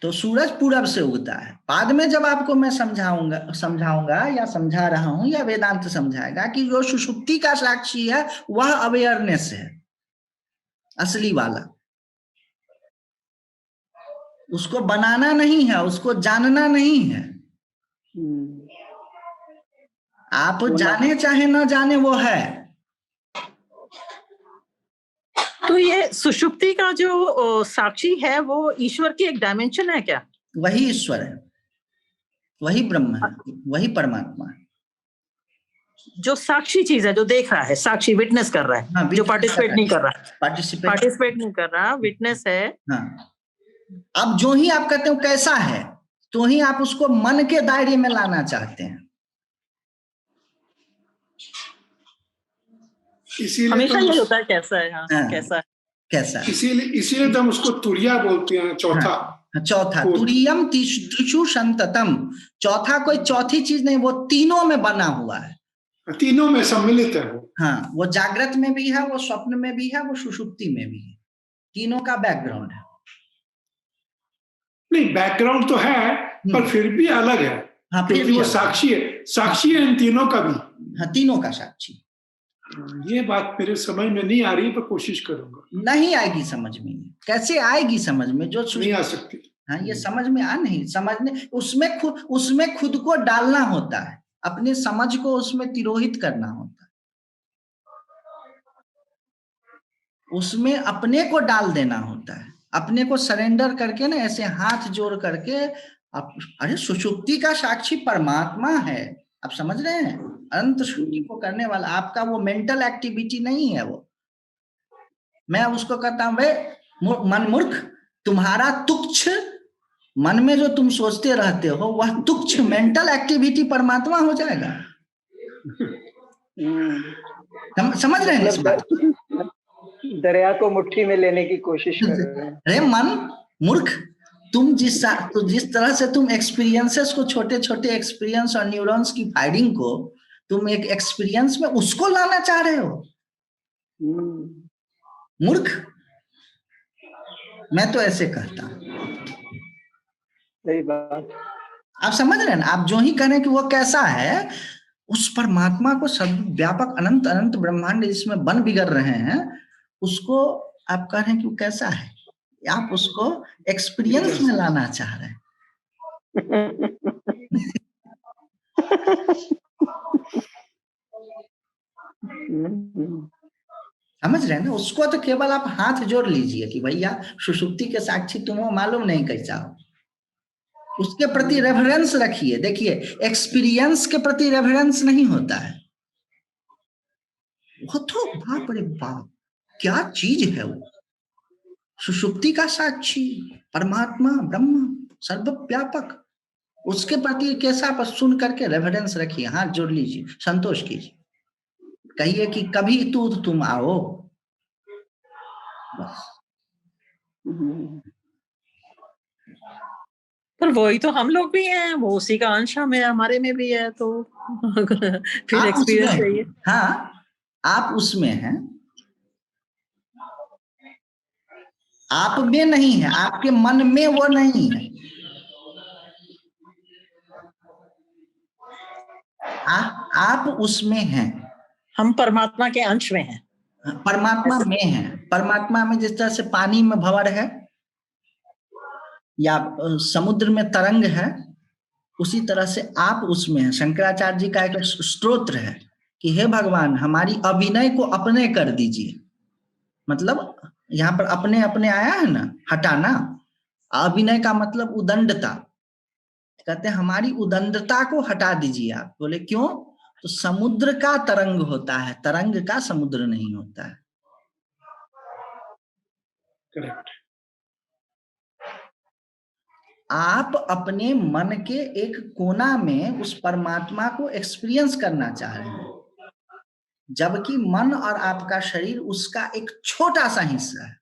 तो सूरज पूरब से उगता है। बाद में जब आपको मैं समझाऊंगा या समझा रहा हूं या वेदांत समझाएगा कि जो सुषुप्ति का साक्षी है वह अवेयरनेस है असली वाला। उसको बनाना नहीं है, उसको जानना नहीं है। आप जाने चाहे ना जाने वो है। तो ये सुषुप्ति का जो साक्षी है वो ईश्वर की एक डायमेंशन है क्या? वही ईश्वर है, वही ब्रह्म है, वही परमात्मा है। जो साक्षी चीज है, जो देख रहा है, साक्षी विटनेस कर रहा है। हाँ, जो पार्टिसिपेट नहीं कर रहा, पार्टिसिपेट नहीं कर रहा, विटनेस है। हाँ। अब जो ही आप कहते हो कैसा है, तो ही आप उसको मन के दायरे में लाना चाहते हैं। हमेशा ये होता है कैसा है। हाँ, कैसा है। इसीलिए तो हम उसको तुरिया बोलते हैं, चौथा तुरियम त्रिषु संततम। चौथा कोई चौथी चीज नहीं, वो तीनों में बना हुआ है, तीनों में सम्मिलित है वो। हाँ, वो जागृत में भी है, वो स्वप्न में भी है, वो सुषुप्ति में भी है। तीनों का बैकग्राउंड है। नहीं, बैकग्राउंड तो है पर फिर भी अलग है। हाँ, क्योंकि वो साक्षी है, साक्षी है इन तीनों का भी। हाँ, तीनों का साक्षी। ये बात मेरे समझ में नहीं आ रही, पर कोशिश करूंगा। नहीं आएगी समझ में। कैसे आएगी समझ में? जो नहीं आ सकती। हाँ, ये समझ में नहीं समझने, उसमें खुद को डालना होता है, अपनी समझ को उसमें तिरोहित करना होता है, उसमें अपने को डाल देना होता है, अपने को सरेंडर करके ना, ऐसे हाथ जोड़ करके। अरे सुषुप्ति का साक्षी परमात्मा है, आप समझ रहे हैं? अनंत सृष्टि को करने वाला आपका वो मेंटल एक्टिविटी नहीं है। वो मैं उसको कहता हूं, वे मन मूर्ख, तुम्हारा तुच्छ मन में जो तुम सोचते रहते हो वह तुच्छ मेंटल एक्टिविटी परमात्मा हो जाएगा। समझ रहे हैं इस बात? दरिया को मुट्ठी में लेने की कोशिश कर रहे हैं। अरे मन मूर्ख, तुम जिस तरह से तुम एक्सपीरियंसेस को, छोटे छोटे एक्सपीरियंस और न्यूरॉन्स की फायरिंग को तुम एक एक्सपीरियंस में उसको लाना चाह रहे हो। मूर्ख, मैं तो ऐसे कहता हूं। सही बात। आप समझ रहे हैं ना? आप जो ही करें कि वो कैसा है, उस परमात्मा को सब व्यापक अनंत अनंत ब्रह्मांड जिसमें बन बिगड़ रहे हैं, उसको आप कह रहे हैं कि वो कैसा है, आप उसको एक्सपीरियंस में लाना चाह रहे हैं। समझ रहे हैं ना? उसको तो केवल आप हाथ जोड़ लीजिए कि भैया सुषुप्ति के साक्षी तुम्हें मालूम नहीं कैसा हो, उसके प्रति रेफरेंस रखिए। देखिए, एक्सपीरियंस के प्रति रेफरेंस नहीं होता है वो तो, बाप रे बाप क्या चीज है वो। सुषुप्ति का साक्षी परमात्मा ब्रह्म सर्वव्यापक, उसके प्रति कैसा आप सुन करके रेफरेंस रखिए, हाथ जोड़ लीजिए, संतोष कीजिए, कहिए कि कभी तुम आओ, बस। पर वही तो हम लोग भी हैं, वो उसी का अंश हमारे में भी है, तो फिर एक्सपीरियंस चाहिए। हाँ, आप उसमें हैं, आप में नहीं है, आपके मन में वो नहीं है। आप उसमें हैं, हम परमात्मा के अंश में हैं, परमात्मा में है। परमात्मा में जिस तरह से पानी में भंवर है या समुद्र में तरंग है, उसी तरह से आप उसमें हैं। शंकराचार्य जी का एक स्तोत्र है कि हे भगवान, हमारी अभिनय को अपने कर दीजिए। मतलब यहाँ पर अपने अपने आया है ना, हटाना। अभिनय का मतलब उदंडता, कहते हैं हमारी उदंडता को हटा दीजिए आप। बोले क्यों? तो समुद्र का तरंग होता है, तरंग का समुद्र नहीं होता है। करेक्ट। आप अपने मन के एक कोना में उस परमात्मा को एक्सपीरियंस करना चाह रहे हैं, जबकि मन और आपका शरीर उसका एक छोटा सा हिस्सा है।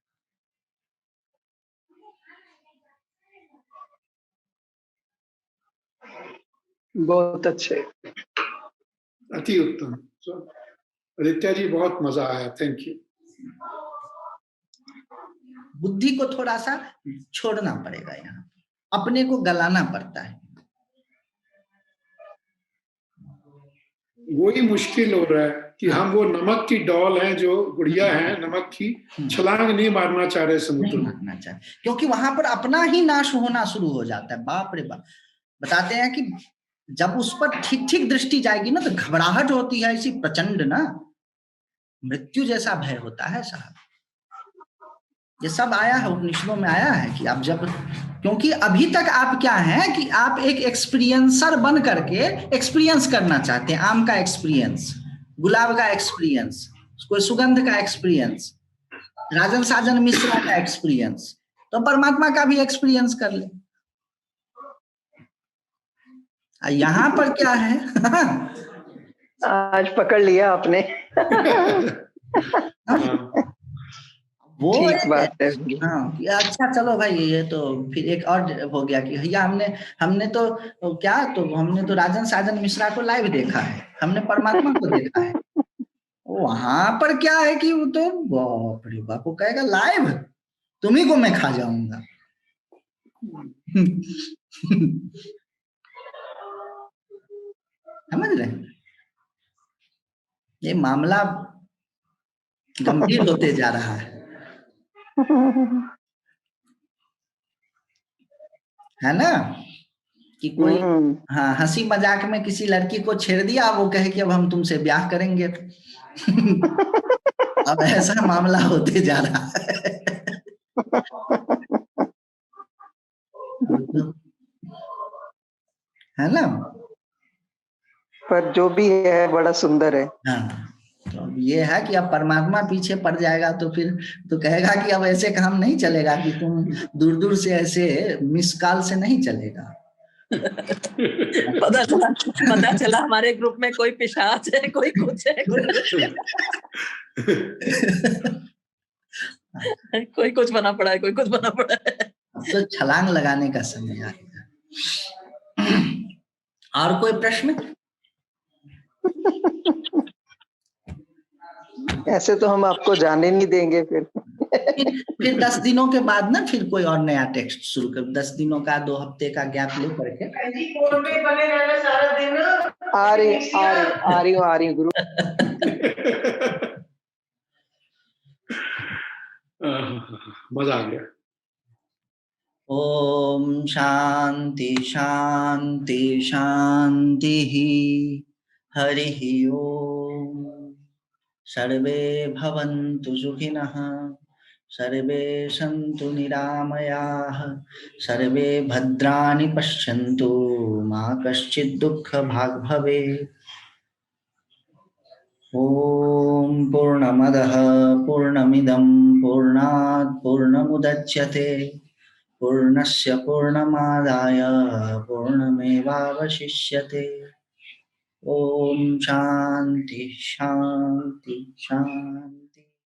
बहुत अच्छे, अति उत्तम। आदित्य जी बहुत मजा आया, थैंक यू। बुद्धि को थोड़ा सा छोड़ना पड़ेगा, यहाँ अपने को गलाना पड़ता है। वही मुश्किल हो रहा है कि हम वो नमक की डॉल हैं, जो गुड़िया है नमक की, छलांग नहीं मारना चाह रहे समुद्र में, क्योंकि वहां पर अपना ही नाश होना शुरू हो जाता है। बाप रे बाप, बताते हैं कि जब उस पर ठीक ठीक दृष्टि जाएगी ना, तो घबराहट होती है ऐसी प्रचंड ना, मृत्यु जैसा भय होता है साहब। ये सब आया है, उपनिषदों में आया है कि आप जब, क्योंकि अभी तक आप क्या हैं कि आप एक एक्सपीरियंसर बन करके एक्सपीरियंस करना चाहते हैं। आम का एक्सपीरियंस, गुलाब का एक्सपीरियंस, कोई सुगंध का एक्सपीरियंस, राजन साजन मिश्रा का एक्सपीरियंस, तो परमात्मा का भी एक्सपीरियंस कर ले। यहाँ पर क्या है आज पकड़ लिया आपने। वो ठीक बात है। हाँ, अच्छा चलो भाई, ये तो फिर एक और हो गया कि भैया हमने तो क्या, तो हमने तो राजन साजन मिश्रा को लाइव देखा है, हमने परमात्मा को देखा है। वहां पर क्या है कि वो तो बाप रे बाप, वो कहेगा लाइव तुम्ही को मैं खा जाऊंगा। समझ रहे, ये मामला गंभीर होते जा रहा है ना, कि कोई हाँ हंसी मजाक में किसी लड़की को छेड़ दिया, वो कहे कि अब हम तुमसे ब्याह करेंगे। अब ऐसा मामला होते जा रहा है ना। पर जो भी है बड़ा सुंदर है। हाँ, तो अब ये है कि अब परमात्मा पीछे पड़ जाएगा तो फिर तो कहेगा कि अब ऐसे काम नहीं चलेगा, कि तुम दूर दूर से ऐसे मिस कॉल से नहीं चलेगा। पता चला हमारे ग्रुप में कोई पिशाच है, कोई कुछ है, कोई कुछ बना पड़ा है, कोई कुछ बना पड़ा है। तो छलांग लगाने का समय आ गया। और कोई प्रश्न? ऐसे तो हम आपको जाने नहीं देंगे फिर। फिर 10 दिनों के बाद ना फिर कोई और नया टेक्स्ट शुरू कर, 10 दिनों का 2 हफ्ते का गैप ले करके। आ रही गुरु। मजा आ गया। ओम शांति शांति शांति, हरि ओम। सर्वे भवन्तु सुखिनः, सर्वे सन्तु निरामयाः, सर्वे भद्राणि पश्यन्तु, मा कश्चित् दुःखभाग् भवेत्। ॐ पूर्णमदः पूर्णमिदं पूर्णात् पूर्णमुदच्यते, पूर्णस्य पूर्णमादाय पूर्णमेवावशिष्यते। ओम शांति शांति शांति।